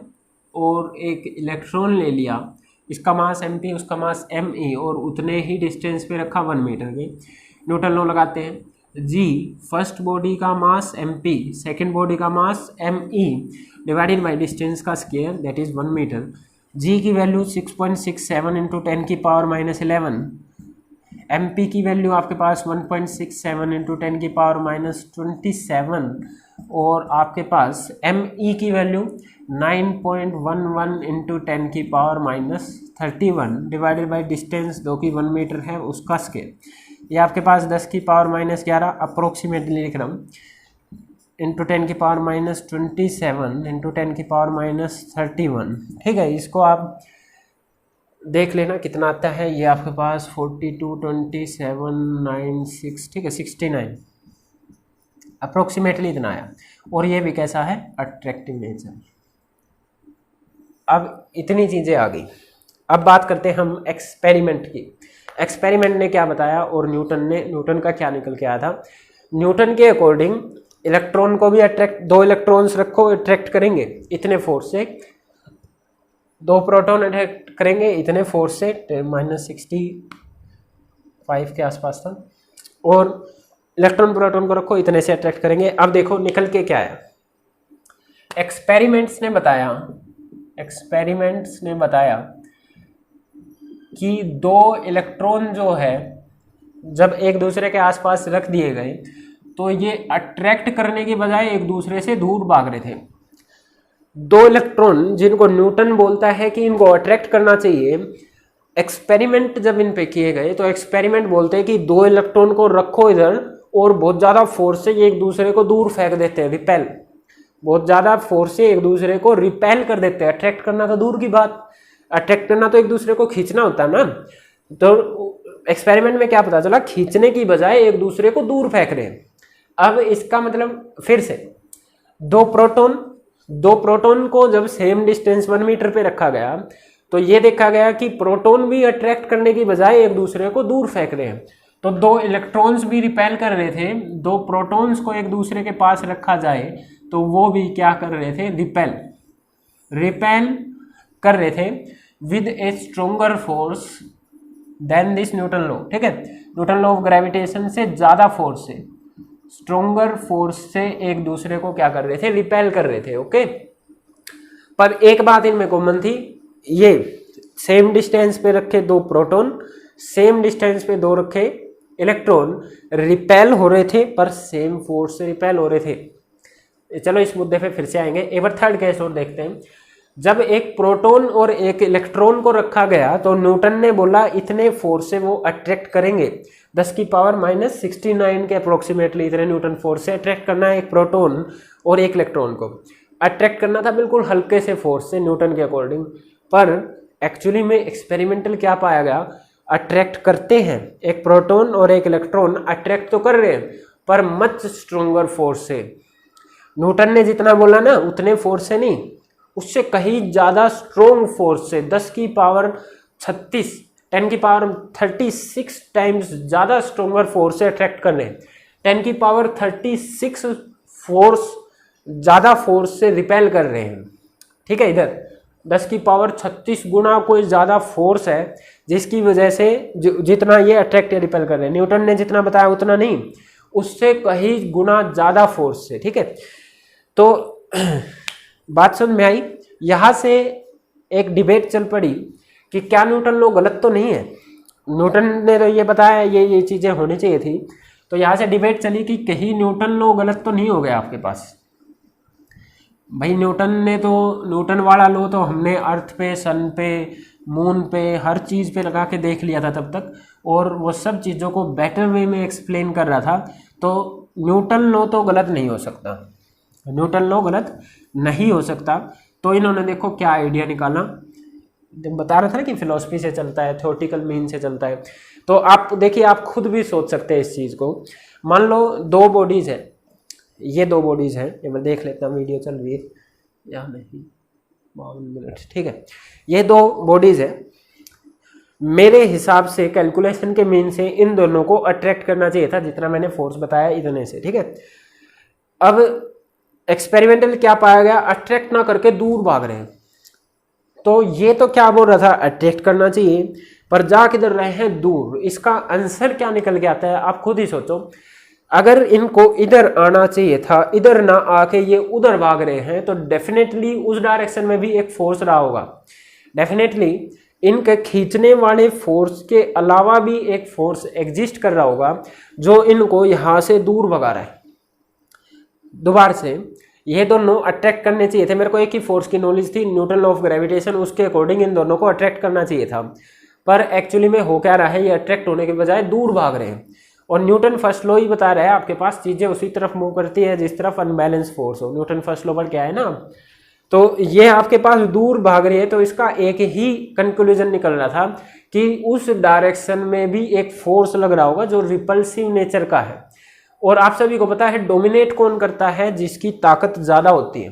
और एक इलेक्ट्रॉन ले लिया, इसका मास mp उसका मास me, और उतने ही डिस्टेंस पे रखा 1 मीटर के। न्यूटन लॉ लगाते हैं, g फर्स्ट बॉडी का मास mp, सेकेंड बॉडी का mass me divided by distance का square that is 1 metre. g की वैल्यू 6.67 इंटू 10 की पावर -11, mp की वैल्यू आपके पास 1.67 इंटू 10 की पावर -27, और आपके पास me की वैल्यू 9.11 इंटू 10 की पावर -31 डिवाइडेड बाई डिस्टेंस, जो कि 1 मीटर है, उसका स्केल। ये आपके पास 10 की पावर -11 अप्रोक्सीमेटली लिख रहा हूँ, इंटू 10 की पावर -27 इंटू 10 की पावर -31, ठीक है। इसको आप देख लेना कितना आता है, ये आपके पास 42, 27, 9, 6, ठीक है, 69 अप्रोक्सीमेटली इतना आया। और ये भी कैसा है, अट्रैक्टिव नेचर। अब इतनी चीज़ें आ गई, अब बात करते हैं हम एक्सपेरिमेंट की। एक्सपेरिमेंट ने क्या बताया और न्यूटन का क्या निकल के आया था। न्यूटन के अकॉर्डिंग इलेक्ट्रॉन को भी अट्रैक्ट, 2 इलेक्ट्रॉन्स रखो अट्रैक्ट करेंगे इतने फोर्स से, 2 प्रोटॉन अट्रैक्ट करेंगे इतने फोर्स से, -65 के आसपास था, और इलेक्ट्रॉन प्रोटॉन को रखो इतने से अट्रैक्ट करेंगे। अब देखो निकल के क्या है, एक्सपेरिमेंट्स ने बताया कि 2 इलेक्ट्रॉन जो है जब एक दूसरे के आसपास रख दिए गए तो ये अट्रैक्ट करने की बजाय एक दूसरे से दूर भाग रहे थे। 2 इलेक्ट्रॉन जिनको न्यूटन बोलता है कि इनको अट्रैक्ट करना चाहिए, एक्सपेरिमेंट जब इन पे किए गए तो एक्सपेरिमेंट बोलते हैं कि 2 इलेक्ट्रॉन को रखो इधर और बहुत ज़्यादा फोर्स से ये एक दूसरे को दूर फेंक देते हैं, रिपेल, बहुत ज़्यादा फोर्स से एक दूसरे को रिपेल कर देते हैं। अट्रैक्ट करना तो दूर की बात, अट्रैक्ट करना तो एक दूसरे को खींचना होता है ना। तो एक्सपेरिमेंट में क्या पता चला, खींचने की बजाय एक दूसरे को दूर फेंक रहे हैं। अब इसका मतलब फिर से 2 प्रोटॉन को जब सेम डिस्टेंस 1 मीटर पे रखा गया तो ये देखा गया कि प्रोटॉन भी अट्रैक्ट करने की बजाय एक दूसरे को दूर फेंक रहे हैं। तो दो इलेक्ट्रॉन्स भी रिपेल कर रहे थे, दो प्रोटॉन्स को एक दूसरे के पास रखा जाए तो वो भी क्या कर रहे थे, रिपेल कर रहे थे with a stronger force than this Newton law. ठीक है, न्यूटन लॉ ऑफ ग्रेविटेशन से ज़्यादा फोर्स से, स्ट्रोंगर फोर्स से एक दूसरे को क्या कर रहे थे, रिपेल कर रहे थे। ओके, पर एक बात इनमें कॉमन थी, ये सेम डिस्टेंस पे रखे दो प्रोटॉन, सेम डिस्टेंस पे दो रखे इलेक्ट्रॉन रिपेल हो रहे थे, पर सेम फोर्स से रिपेल हो रहे थे। चलो इस मुद्दे पे फिर से आएंगे। एक बार थर्ड केस और देखते हैं। जब एक प्रोटॉन और एक इलेक्ट्रॉन को रखा गया तो न्यूटन ने बोला इतने फोर्स से वो अट्रैक्ट करेंगे, 10 की पावर -69 के अप्रोक्सीमेटली इतने न्यूटन फोर्स से अट्रैक्ट करना है एक प्रोटॉन और एक इलेक्ट्रॉन को। अट्रैक्ट करना था बिल्कुल हल्के से फोर्स से न्यूटन के अकॉर्डिंग, पर एक्चुअली में एक्सपेरिमेंटल क्या पाया गया, अट्रैक्ट करते हैं, एक प्रोटॉन और एक इलेक्ट्रॉन अट्रैक्ट तो कर रहे हैं पर मच स्ट्रोंगर फोर्स से। न्यूटन ने जितना बोला ना उतने फोर्स से नहीं, उससे कहीं ज़्यादा स्ट्रोंग फोर्स से, 10 की पावर 36, 10 की पावर 36 टाइम्स ज़्यादा स्ट्रोंगर फोर्स से अट्रैक्ट कर रहे हैं, 10 की पावर 36 फोर्स ज़्यादा फोर्स से रिपेल कर रहे हैं। ठीक है, इधर 10 की पावर 36 गुना कोई ज़्यादा फोर्स है जिसकी वजह से जितना ये अट्रैक्ट या रिपेल कर रहे हैं, न्यूटन ने जितना बताया उतना नहीं, उससे कहीं गुना ज़्यादा फोर्स से। ठीक है, तो बात समझ में आई। यहाँ से एक डिबेट चल पड़ी कि क्या न्यूटन लॉ गलत तो नहीं है, न्यूटन ने तो ये बताया ये चीज़ें होनी चाहिए थी, तो यहाँ से डिबेट चली कि कहीं न्यूटन लॉ गलत तो नहीं हो गया आपके पास। भाई न्यूटन वाला लॉ तो हमने अर्थ पे, सन पे, मून पे, हर चीज़ पे लगा के देख लिया था तब तक, और वो सब चीज़ों को बेटर वे में एक्सप्लेन कर रहा था, तो न्यूटन लॉ तो गलत नहीं हो सकता, न्यूटन लॉ गलत नहीं हो सकता। तो इन्होंने देखो क्या आइडिया निकाला, बता रहा था ना कि फिलॉसफी से चलता है, थ्योरेटिकल मीन से चलता है। तो आप देखिए, आप खुद भी सोच सकते हैं इस चीज़ को। मान लो दो बॉडीज़ है, ये दो बॉडीज़ हैं, ये मैं देख लेता हूँ, वीडियो चल रही है या नहीं, 52 मिनट। ठीक है, ये दो बॉडीज़ है, मेरे हिसाब से कैलकुलेशन के मीन से इन दोनों को अट्रैक्ट करना चाहिए था जितना मैंने फोर्स बताया इतने से। ठीक है, अब एक्सपेरिमेंटल क्या पाया गया, अट्रैक्ट ना करके दूर भाग रहे हैं। तो ये तो क्या बोल रहा था, अट्रैक्ट करना चाहिए, पर जा किधर रहे हैं, दूर। इसका आंसर क्या निकल के आता है, आप खुद ही सोचो। अगर इनको इधर आना चाहिए था, इधर ना आके ये उधर भाग रहे हैं, तो डेफिनेटली उस डायरेक्शन में भी एक फोर्स रहा होगा। डेफिनेटली इनके खींचने वाले फोर्स के अलावा भी एक फोर्स एग्जिस्ट कर रहा होगा जो इनको यहाँ से दूर भगा रहा है। दोबारा से, ये दोनों अट्रैक्ट करने चाहिए थे, मेरे को एक ही फोर्स की नॉलेज थी, न्यूटन लॉ ऑफ ग्रेविटेशन, उसके अकॉर्डिंग इन दोनों को अट्रैक्ट करना चाहिए था, पर एक्चुअली में हो क्या रहा है, ये अट्रैक्ट होने के बजाय दूर भाग रहे हैं। और न्यूटन फर्स्ट लॉ ही बता रहा है आपके पास चीज़ें उसी तरफ मूव करती है जिस तरफ अनबैलेंस फोर्स हो। न्यूटन फर्स्ट लॉ पर क्या है ना, तो ये आपके पास दूर भाग रही है, तो इसका एक ही कंक्लूजन निकल रहा था कि उस डायरेक्शन में भी एक फोर्स लग रहा होगा जो रिपल्सिव नेचर का है। और आप सभी को पता है डोमिनेट कौन करता है, जिसकी ताकत ज़्यादा होती है।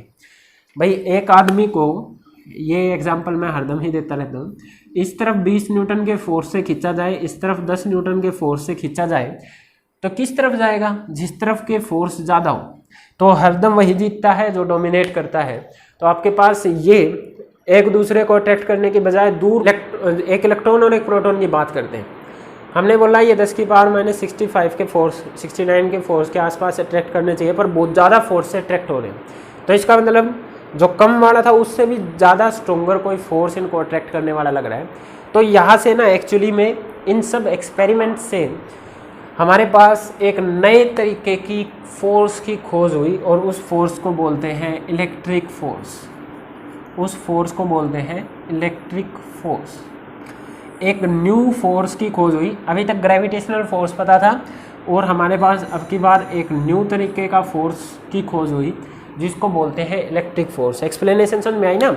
भाई एक आदमी को, ये एग्जाम्पल मैं हरदम ही देता रहता हूँ, इस तरफ 20 न्यूटन के फोर्स से खींचा जाए, इस तरफ 10 न्यूटन के फोर्स से खींचा जाए, तो किस तरफ जाएगा, जिस तरफ के फोर्स ज़्यादा हो। तो हरदम वही जीतता है जो डोमिनेट करता है। तो आपके पास ये एक दूसरे को अट्रैक्ट करने के बजाय दूर एक इलेक्ट्रॉन और एक प्रोटॉन की बात करते हैं। हमने बोला ये 10 की पावर -65 के फोर्स, 69 के फोर्स के आसपास अट्रैक्ट करने चाहिए, पर बहुत ज़्यादा फोर्स से अट्रैक्ट हो रहे हैं। तो इसका मतलब जो कम वाला था उससे भी ज़्यादा स्ट्रोंगर कोई फोर्स इनको अट्रैक्ट करने वाला लग रहा है। तो यहाँ से ना एक्चुअली में इन सब एक्सपेरिमेंट से हमारे पास एक नए तरीके की फोर्स की खोज हुई, और उस फोर्स को बोलते हैं इलेक्ट्रिक फोर्स। उस फोर्स को बोलते हैं इलेक्ट्रिक फोर्स। एक न्यू फोर्स की खोज हुई। अभी तक ग्रेविटेशनल फोर्स पता था, और हमारे पास अब की बार एक न्यू तरीके का फोर्स की खोज हुई जिसको बोलते हैं इलेक्ट्रिक फोर्स। एक्सप्लेनेशन समझ में आई ना।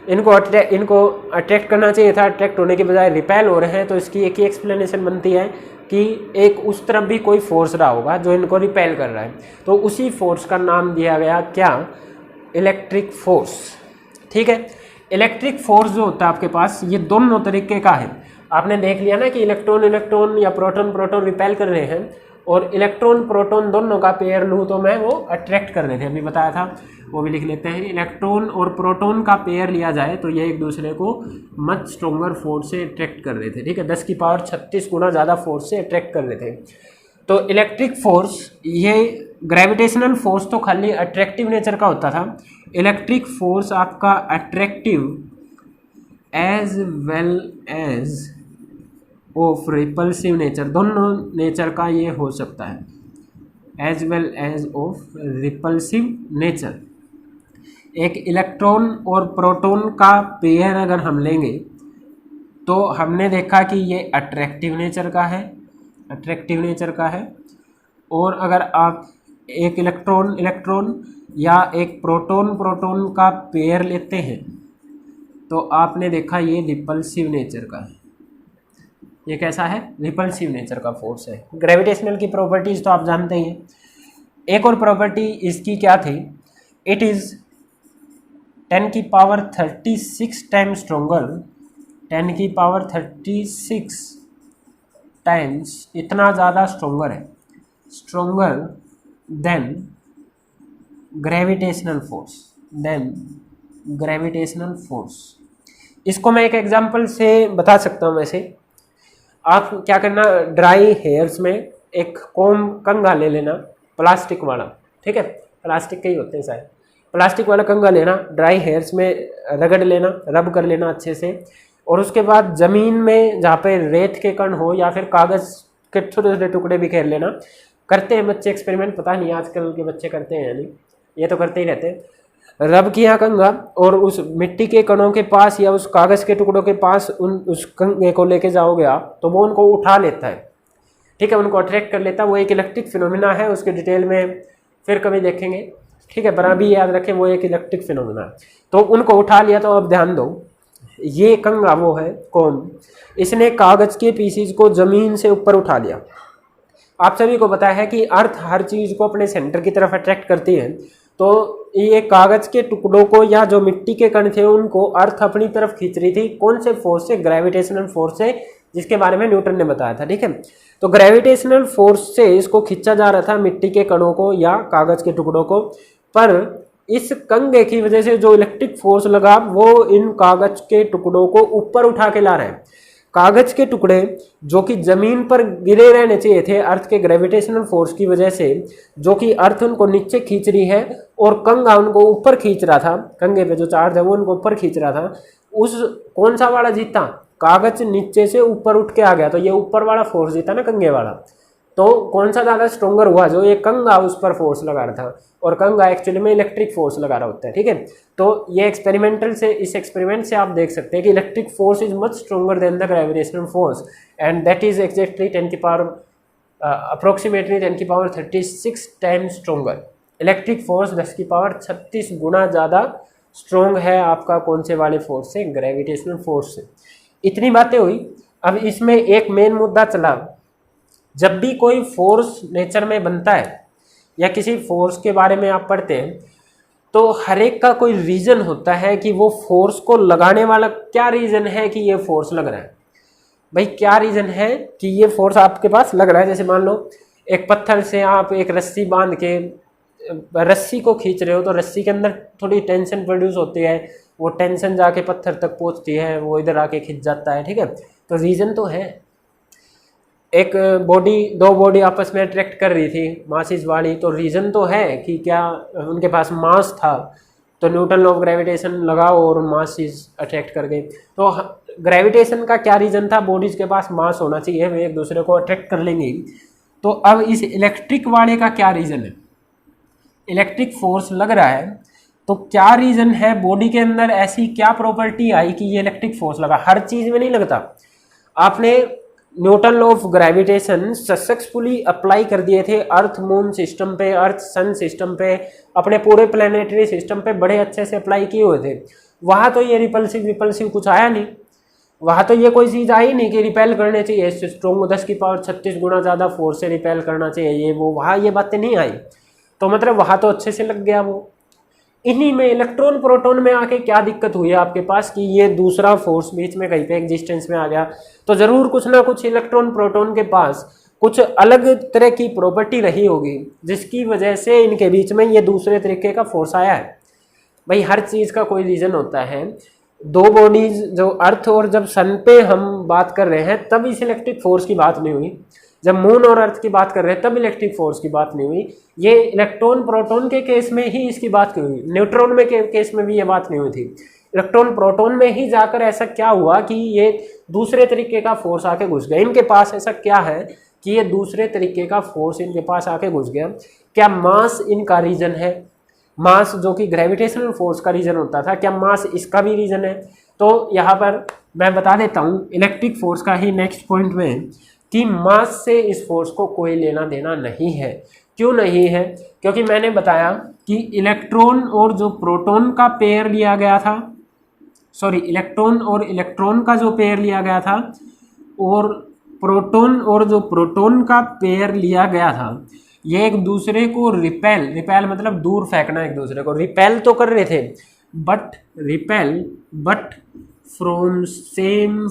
इनको अट्रैक्ट करना चाहिए था, अट्रैक्ट होने के बजाय रिपेल हो रहे हैं, तो इसकी एक ही एक्सप्लेनेशन बनती है कि एक उस तरफ भी कोई फोर्स रहा होगा जो इनको रिपेल कर रहा है। तो उसी फोर्स का नाम दिया गया क्या, इलेक्ट्रिक फोर्स। ठीक है, इलेक्ट्रिक फोर्स जो होता है आपके पास, ये दोनों तरीके का है। आपने देख लिया ना कि इलेक्ट्रॉन इलेक्ट्रॉन या प्रोटॉन प्रोटॉन रिपेल कर रहे हैं, और इलेक्ट्रॉन प्रोटॉन दोनों का पेयर लूँ तो मैं वो अट्रैक्ट कर रहे थे, अभी बताया था, वो भी लिख लेते हैं। इलेक्ट्रॉन और प्रोटॉन का पेयर लिया जाए तो ये एक दूसरे को मच स्ट्रोंगर फोर्स से अट्रैक्ट कर रहे थे, ठीक है, 10 की पावर 36 गुना ज़्यादा फोर्स से अट्रैक्ट कर रहे थे। तो इलेक्ट्रिक फोर्स, ये ग्रेविटेशनल फोर्स तो खाली अट्रैक्टिव नेचर का होता था, इलेक्ट्रिक फोर्स आपका attractive as well as of repulsive nature, दोनों नेचर का ये हो सकता है, as well as of repulsive nature. एक इलेक्ट्रॉन और प्रोटॉन का पेयर अगर हम लेंगे तो हमने देखा कि ये अट्रैक्टिव नेचर का है, अट्रैक्टिव नेचर का है। और अगर आप एक इलेक्ट्रॉन इलेक्ट्रॉन या एक प्रोटॉन प्रोटॉन का पेयर लेते हैं तो आपने देखा ये रिपल्सिव नेचर का है। ये कैसा है? रिपल्सिव नेचर का फोर्स है। ग्रेविटेशनल की प्रॉपर्टीज तो आप जानते ही हैं। एक और प्रॉपर्टी इसकी क्या थी? इट इज़ 10 की पावर 36 टाइम्स स्ट्रोंगर, 10 की पावर 36 टाइम्स इतना ज़्यादा स्ट्रोंगर है, stronger than gravitational force, than gravitational force. इसको मैं एक एग्जांपल से बता सकता हूँ। वैसे आप क्या करना, ड्राई हेयर्स में एक कोम कंघा ले लेना, प्लास्टिक वाला, ठीक है, प्लास्टिक के ही होते हैं शायद, प्लास्टिक वाला कंघा लेना, ड्राई हेयर्स में रगड़ लेना, रब कर लेना अच्छे से, और उसके बाद ज़मीन में जहाँ पे रेत के कण हो या फिर कागज़ के छोटे छोटे टुकड़े बिखेर लेना। करते हैं बच्चे एक्सपेरिमेंट, पता नहीं आजकल के बच्चे करते हैं या नहीं, ये तो करते ही रहते हैं। रब किया कंघा और उस मिट्टी के कणों के पास या उस कागज़ के टुकड़ों के पास उस कंघे को लेके जाओगे आप तो वो उनको उठा लेता है, ठीक है, उनको अट्रैक्ट कर लेता है। वो एक इलेक्ट्रिक फिनोमिना है, उसके डिटेल में फिर कभी देखेंगे, ठीक है, पर अभी याद रखें वो एक इलेक्ट्रिक फिनोमिना है। तो उनको उठा लिया। तो अब ध्यान दो, ये कंघा वो है कौन, इसने कागज़ के पीसीज को ज़मीन से ऊपर उठा लिया। आप सभी को पता है कि अर्थ हर चीज़ को अपने सेंटर की तरफ अट्रैक्ट करती है। तो ये कागज़ के टुकड़ों को या जो मिट्टी के कण थे उनको अर्थ अपनी तरफ खींच रही थी। कौन से फोर्स से? ग्रेविटेशनल फोर्स से, जिसके बारे में न्यूटन ने बताया था, ठीक है। तो ग्रेविटेशनल फोर्स से इसको खींचा जा रहा था, मिट्टी के कणों को या कागज़ के टुकड़ों को। पर इस कंघे की वजह से जो इलेक्ट्रिक फोर्स लगा वो इन कागज़ के टुकड़ों को ऊपर उठा के ला रहे हैं। कागज़ के टुकड़े जो कि ज़मीन पर गिरे रहने चाहिए थे अर्थ के ग्रेविटेशनल फोर्स की वजह से, जो कि अर्थ उनको नीचे खींच रही है और कंघा उनको ऊपर खींच रहा था, कंघे पे जो चार्ज है वो उनको ऊपर खींच रहा था। उस कौन सा वाला जीता? कागज़ नीचे से ऊपर उठ के आ गया, तो ये ऊपर वाला फोर्स जीता ना कंघे वाला। तो कौन सा ज़्यादा स्ट्रोंगर हुआ? जो ये कंघा उस पर फोर्स लगा रहा था, और कंघा एक्चुअली में इलेक्ट्रिक फोर्स लगा रहा होता है, ठीक है। तो ये एक्सपेरिमेंटल से, इस एक्सपेरिमेंट से आप देख सकते हैं कि electric force is much stronger then the gravitational force, and that is exactly 10 की पावर अप्रोक्सीमेटली 10 की power 36 times stronger. Electric force 10 की पावर 36 गुना ज़्यादा स्ट्रोंग है आपका कौन से वाले फोर्स से? ग्रेविटेशनल फोर्स से। इतनी बातें हुई। अब इसमें एक मेन मुद्दा चला, जब भी कोई फोर्स नेचर में बनता है या किसी फोर्स के बारे में आप पढ़ते हैं तो हर एक का कोई रीज़न होता है कि वो फोर्स को लगाने वाला क्या रीज़न है कि ये फोर्स लग रहा है। भाई क्या रीज़न है कि ये फोर्स आपके पास लग रहा है? जैसे मान लो एक पत्थर से आप एक रस्सी बांध के रस्सी को खींच रहे हो, तो रस्सी के अंदर थोड़ी टेंशन प्रोड्यूस होती है, वो टेंशन जाके पत्थर तक पहुंचती है, वो इधर आके खिंच जाता है, ठीक है। तो रीज़न तो है। एक बॉडी, दो बॉडी आपस में अट्रैक्ट कर रही थी मासिस वाली, तो रीज़न तो है कि क्या उनके पास मास था, तो न्यूटन लॉ ऑफ ग्रेविटेशन लगाओ और मासिस अट्रैक्ट कर गए। तो ग्रेविटेशन का क्या रीज़न था? बॉडीज़ के पास मास होना चाहिए, वे एक दूसरे को अट्रैक्ट कर लेंगे। तो अब इस इलेक्ट्रिक वाले का क्या रीज़न है? इलेक्ट्रिक फोर्स लग रहा है, तो क्या रीज़न है? बॉडी के अंदर ऐसी क्या प्रॉपर्टी आई कि ये इलेक्ट्रिक फोर्स लगा? हर चीज़ में नहीं लगता। आपने Newton law of gravitation successfully apply कर दिए थे अर्थ मून सिस्टम पे, अर्थ सन सिस्टम पे, अपने पूरे प्लानिटरी सिस्टम पे बड़े अच्छे से अप्लाई किए हुए थे। वहाँ तो ये रिपल्सिव विपल्सिव कुछ आया नहीं, वहाँ तो ये कोई चीज़ आई नहीं कि रिपेल करने चाहिए, स्ट्रोंग 10 की पावर 36 गुना ज़्यादा फोर्स से रिपेल करना चाहिए, ये वो, वहाँ ये बातें नहीं आई। तो मतलब वहाँ तो अच्छे से लग गया वो। इन्हीं में इलेक्ट्रॉन प्रोटॉन में आके क्या दिक्कत हुई है आपके पास कि ये दूसरा फोर्स बीच में कहीं पे एग्जिस्टेंस में आ गया, तो जरूर कुछ ना कुछ इलेक्ट्रॉन प्रोटॉन के पास कुछ अलग तरह की प्रॉपर्टी रही होगी जिसकी वजह से इनके बीच में ये दूसरे तरीके का फोर्स आया है। भाई हर चीज़ का कोई रीज़न होता है। दो बॉडीज जो अर्थ और जब सन पे हम बात कर रहे हैं तब इस इलेक्ट्रिक फोर्स की बात नहीं हुई, जब मून और अर्थ की बात कर रहे हैं तब इलेक्ट्रिक फोर्स की बात नहीं हुई। ये इलेक्ट्रॉन प्रोटॉन के केस में ही इसकी बात क्यों हुई, न्यूट्रॉन में के केस में भी ये बात नहीं हुई थी। इलेक्ट्रॉन प्रोटॉन में ही जाकर ऐसा क्या हुआ कि ये दूसरे तरीके का फोर्स आके घुस गया इनके पास। ऐसा क्या है कि ये दूसरे तरीके का फोर्स इनके पास आके घुस गया? क्या मास इनका रीजन है? मास जो कि ग्रेविटेशनल फोर्स का रीजन होता था, क्या मास इसका भी रीजन है? तो यहाँ पर मैं बता देता हूँ इलेक्ट्रिक फोर्स का ही नेक्स्ट पॉइंट में कि मास से इस फोर्स को कोई लेना देना नहीं है। क्यों नहीं है? क्योंकि मैंने बताया कि इलेक्ट्रॉन और जो प्रोटॉन का पेयर लिया गया था, सॉरी इलेक्ट्रॉन और इलेक्ट्रॉन का जो पेयर लिया गया था और प्रोटॉन और जो प्रोटॉन का पेयर लिया गया था, ये एक दूसरे को रिपेल मतलब दूर फेंकना, एक दूसरे को रिपेल तो कर रहे थे बट फ्रॉम सेम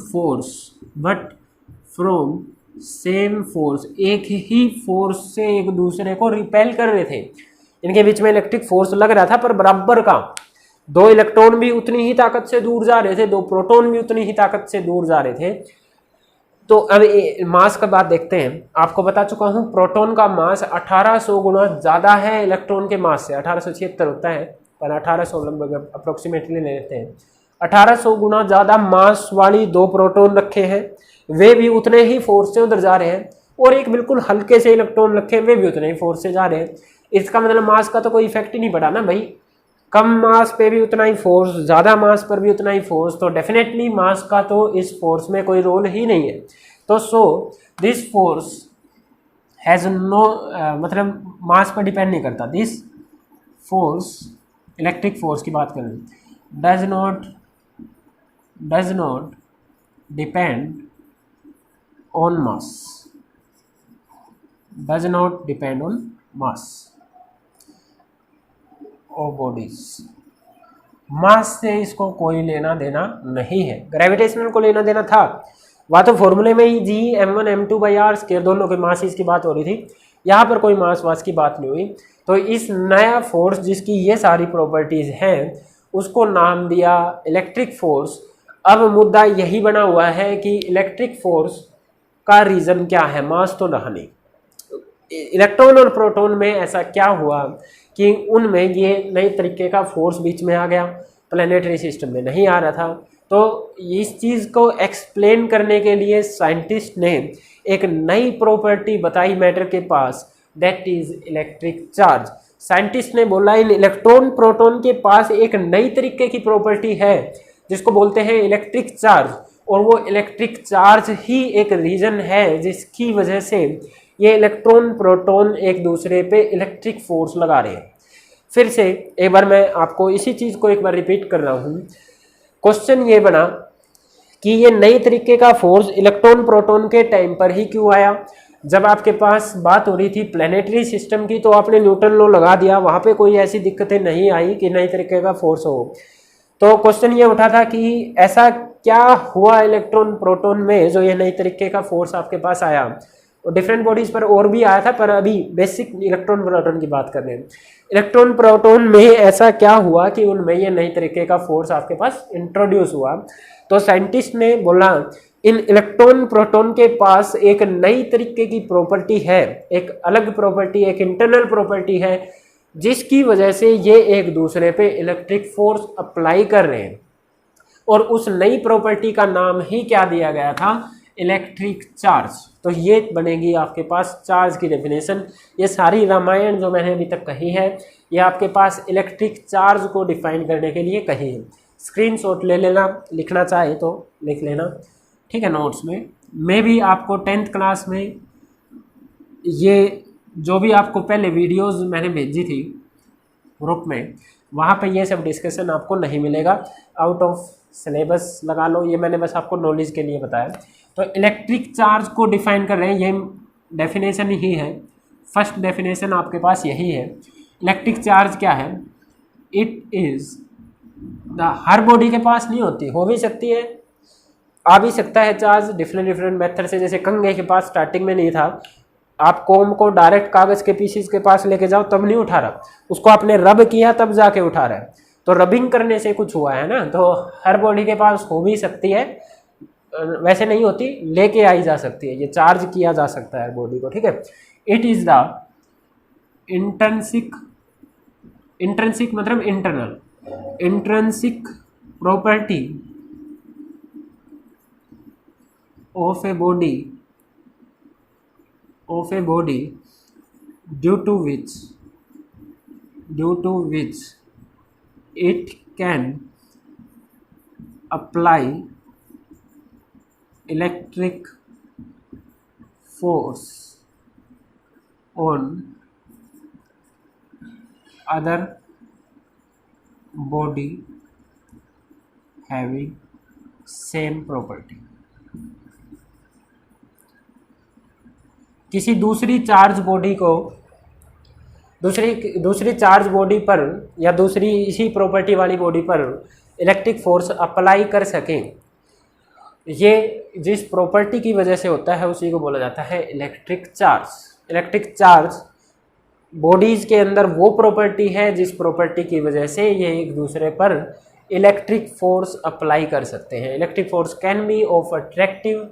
फोर्स, एक ही फोर्स से एक दूसरे को रिपेल कर रहे थे। इनके बीच में इलेक्ट्रिक फोर्स लग रहा था पर बराबर का। दो इलेक्ट्रॉन भी उतनी ही ताकत से दूर जा रहे थे, दो प्रोटॉन भी उतनी ही ताकत से दूर जा रहे थे। तो अब मास का बात देखते हैं। आपको बता चुका हूं प्रोटॉन का मास 1800 गुना ज़्यादा है इलेक्ट्रॉन के मास से। 1876 होता है पर 1800 लगभग अप्रोक्सीमेटली ले लेते हैं। 1800 गुना ज़्यादा मास वाली दो प्रोटॉन रखे हैं, वे भी उतने ही फोर्स से उधर जा रहे हैं। और एक बिल्कुल हल्के से इलेक्ट्रॉन रखे, वे भी उतने ही फोर्स से जा रहे हैं। इसका मतलब मास का तो कोई इफेक्ट ही नहीं पड़ा ना भाई। कम मास पे भी उतना ही फोर्स, ज़्यादा मास पर भी उतना ही फोर्स, तो डेफिनेटली मास का तो इस फोर्स में कोई रोल ही नहीं है। तो so this force has no मतलब मास पर डिपेंड नहीं करता। दिस फोर्स, इलेक्ट्रिक फोर्स की बात करें, does not depend on mass, does not depend on mass of bodies. Mass से इसको कोई लेना देना नहीं है। ग्रेविटेशनल को लेना देना था, वह तो फॉर्मूले में ही जी m1 m2/r² दोनों के मास की बात हो रही थी। यहाँ पर कोई मास वास की बात नहीं हुई। तो इस नया फोर्स जिसकी ये सारी प्रॉपर्टीज हैं उसको नाम दिया इलेक्ट्रिक फोर्स। अब मुद्दा यही बना हुआ है कि इलेक्ट्रिक फोर्स का रीज़न क्या है, मास तो रहा नहीं। इलेक्ट्रॉन और प्रोटॉन में ऐसा क्या हुआ कि उनमें ये नए तरीके का फोर्स बीच में आ गया, प्लैनेटरी सिस्टम में नहीं आ रहा था। तो इस चीज़ को एक्सप्लेन करने के लिए साइंटिस्ट ने एक नई प्रॉपर्टी बताई मैटर के पास, that is electric charge. Scientist ने बोला इन इलेक्ट्रॉन प्रोटॉन के पास एक नई तरीके की प्रॉपर्टी है जिसको बोलते हैं इलेक्ट्रिक चार्ज, और वो इलेक्ट्रिक चार्ज ही एक रीजन है जिसकी वजह से ये इलेक्ट्रॉन प्रोटॉन एक दूसरे पे इलेक्ट्रिक फोर्स लगा रहे हैं। फिर से एक बार मैं आपको इसी चीज़ को एक बार रिपीट कर रहा हूँ। क्वेश्चन ये बना कि ये नई तरीके का फोर्स इलेक्ट्रॉन प्रोटॉन के टाइम पर ही क्यों आया? जब आपके पास बात हो रही थी प्लैनेटरी सिस्टम की तो आपने न्यूटन लॉ लगा दिया, वहाँ पे कोई ऐसी दिक्कतें नहीं आई कि नई तरीके का फोर्स हो। तो क्वेश्चन ये उठा था कि ऐसा क्या हुआ इलेक्ट्रॉन प्रोटॉन में जो ये नई तरीके का फोर्स आपके पास आया। और डिफरेंट बॉडीज पर और भी आया था पर अभी बेसिक इलेक्ट्रॉन प्रोटॉन की बात कर रहे हैं। इलेक्ट्रॉन प्रोटॉन में ऐसा क्या हुआ कि उनमें ये नई तरीके का फोर्स आपके पास इंट्रोड्यूस हुआ? तो साइंटिस्ट ने बोला इन इलेक्ट्रॉन प्रोटॉन के पास एक नई तरीके की प्रॉपर्टी है, एक अलग प्रॉपर्टी, एक इंटरनल प्रॉपर्टी है जिसकी वजह से ये एक दूसरे पे इलेक्ट्रिक फोर्स अप्लाई कर रहे हैं। और उस नई प्रॉपर्टी का नाम ही क्या दिया गया था? Electric charge. तो ये बनेगी आपके पास चार्ज की डेफिनेशन। ये सारी रामायण जो मैंने अभी तक कही है ये आपके पास इलेक्ट्रिक चार्ज को डिफाइन करने के लिए कही है। स्क्रीनशॉट ले लेना, लिखना चाहे तो लिख लेना, ठीक है, नोट्स में। मैं भी आपको 10th क्लास में ये जो भी आपको पहले वीडियोस मैंने भेजी थी ग्रुप में, वहाँ पे ये सब डिस्कशन आपको नहीं मिलेगा, आउट ऑफ सिलेबस लगा लो। ये मैंने बस आपको नॉलेज के लिए बताया। तो इलेक्ट्रिक चार्ज को डिफाइन कर रहे हैं, ये डेफिनेशन ही है। फर्स्ट डेफिनेशन आपके पास यही है। इलेक्ट्रिक चार्ज क्या है? It is the, her body के पास नहीं होती, हो भी सकती है, आ भी सकता है चार्ज डिफरेंट डिफरेंट मेथड से। जैसे कंघे के पास स्टार्टिंग में नहीं था, आप कोम को डायरेक्ट कागज के पीसीस के पास लेके जाओ तब नहीं उठा रहा, उसको आपने रब किया तब जाके उठा रहा है, तो रबिंग करने से कुछ हुआ है ना। तो हर बॉडी के पास हो भी सकती है, वैसे नहीं होती, लेके आई जा सकती है, ये चार्ज किया जा सकता है बॉडी को, ठीक है। It is the intrinsic, intrinsic मतलब internal, intrinsic property of a body, of a body due to which it can apply electric force on other body having same property। किसी दूसरी चार्ज बॉडी को, दूसरी charge body पर या दूसरी इसी property वाली बॉडी पर इलेक्ट्रिक फोर्स अप्लाई कर सकें, ये जिस प्रॉपर्टी की वजह से होता है उसी को बोला जाता है electric charge. Electric charge bodies के अंदर वो प्रॉपर्टी है जिस प्रॉपर्टी की वजह से ये एक दूसरे पर इलेक्ट्रिक फोर्स अप्लाई कर सकते हैं। Electric force can be of attractive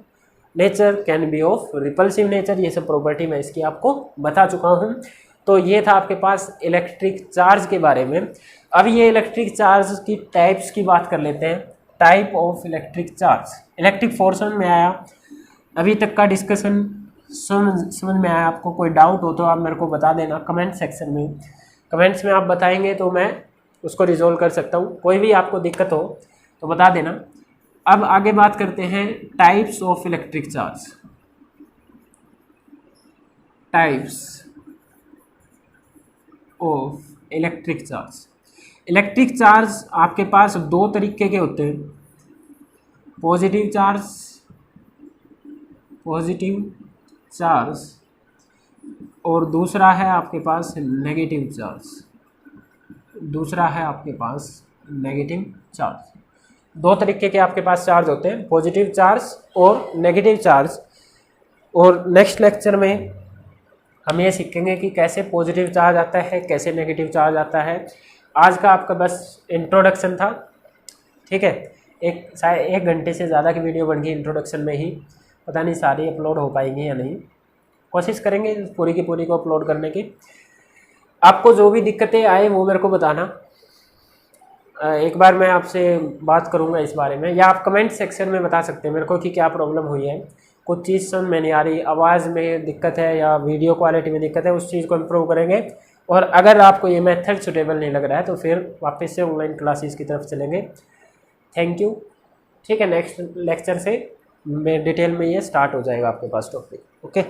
nature, can be of repulsive nature, ये सब प्रॉपर्टी मैं इसकी आपको बता चुका हूँ। तो ये था आपके पास इलेक्ट्रिक चार्ज के बारे में। अब ये इलेक्ट्रिक चार्ज की टाइप्स की बात कर लेते हैं। Type of electric charge, electric force में आया, अभी तक का डिस्कशन समझ में आया? आपको कोई डाउट हो तो आप मेरे को बता देना कमेंट सेक्शन में, कमेंट्स में आप बताएंगे तो मैं उसको रिजोल्व कर सकता हूँ। कोई भी आपको दिक्कत हो तो बता देना। अब आगे बात करते हैं types of electric charge. Types of electric charge, electric charge आपके पास दो तरीके के होते हैं, पॉजिटिव चार्ज, पॉजिटिव चार्ज, और दूसरा है आपके पास नेगेटिव चार्ज, दूसरा है आपके पास नेगेटिव चार्ज। दो तरीके के आपके पास चार्ज होते हैं, पॉजिटिव चार्ज और नेगेटिव चार्ज। और नेक्स्ट लेक्चर में हम ये सीखेंगे कि कैसे पॉजिटिव चार्ज आता है, कैसे नेगेटिव चार्ज आता है। आज का आपका बस इंट्रोडक्शन था, ठीक है। शायद 1 घंटे से ज़्यादा की वीडियो बन गई इंट्रोडक्शन में ही, पता नहीं सारी अपलोड हो पाएंगी या नहीं, कोशिश करेंगे पूरी की पूरी को अपलोड करने की। आपको जो भी दिक्कतें आए वो मेरे को बताना, एक बार मैं आपसे बात करूंगा इस बारे में, या आप कमेंट सेक्शन में बता सकते हैं मेरे को कि क्या प्रॉब्लम हुई है, कुछ चीज़ समझ में नहीं आ रही, आवाज़ में दिक्कत है या वीडियो क्वालिटी में दिक्कत है, उस चीज़ को इम्प्रूव करेंगे। और अगर आपको ये मेथड सुटेबल नहीं लग रहा है तो फिर वापस से ऑनलाइन क्लासेस की तरफ चलेंगे। थैंक यू, ठीक है। नेक्स्ट लेक्चर से मैं डिटेल में ये स्टार्ट हो जाएगा आपके पास टॉपिक, ओके।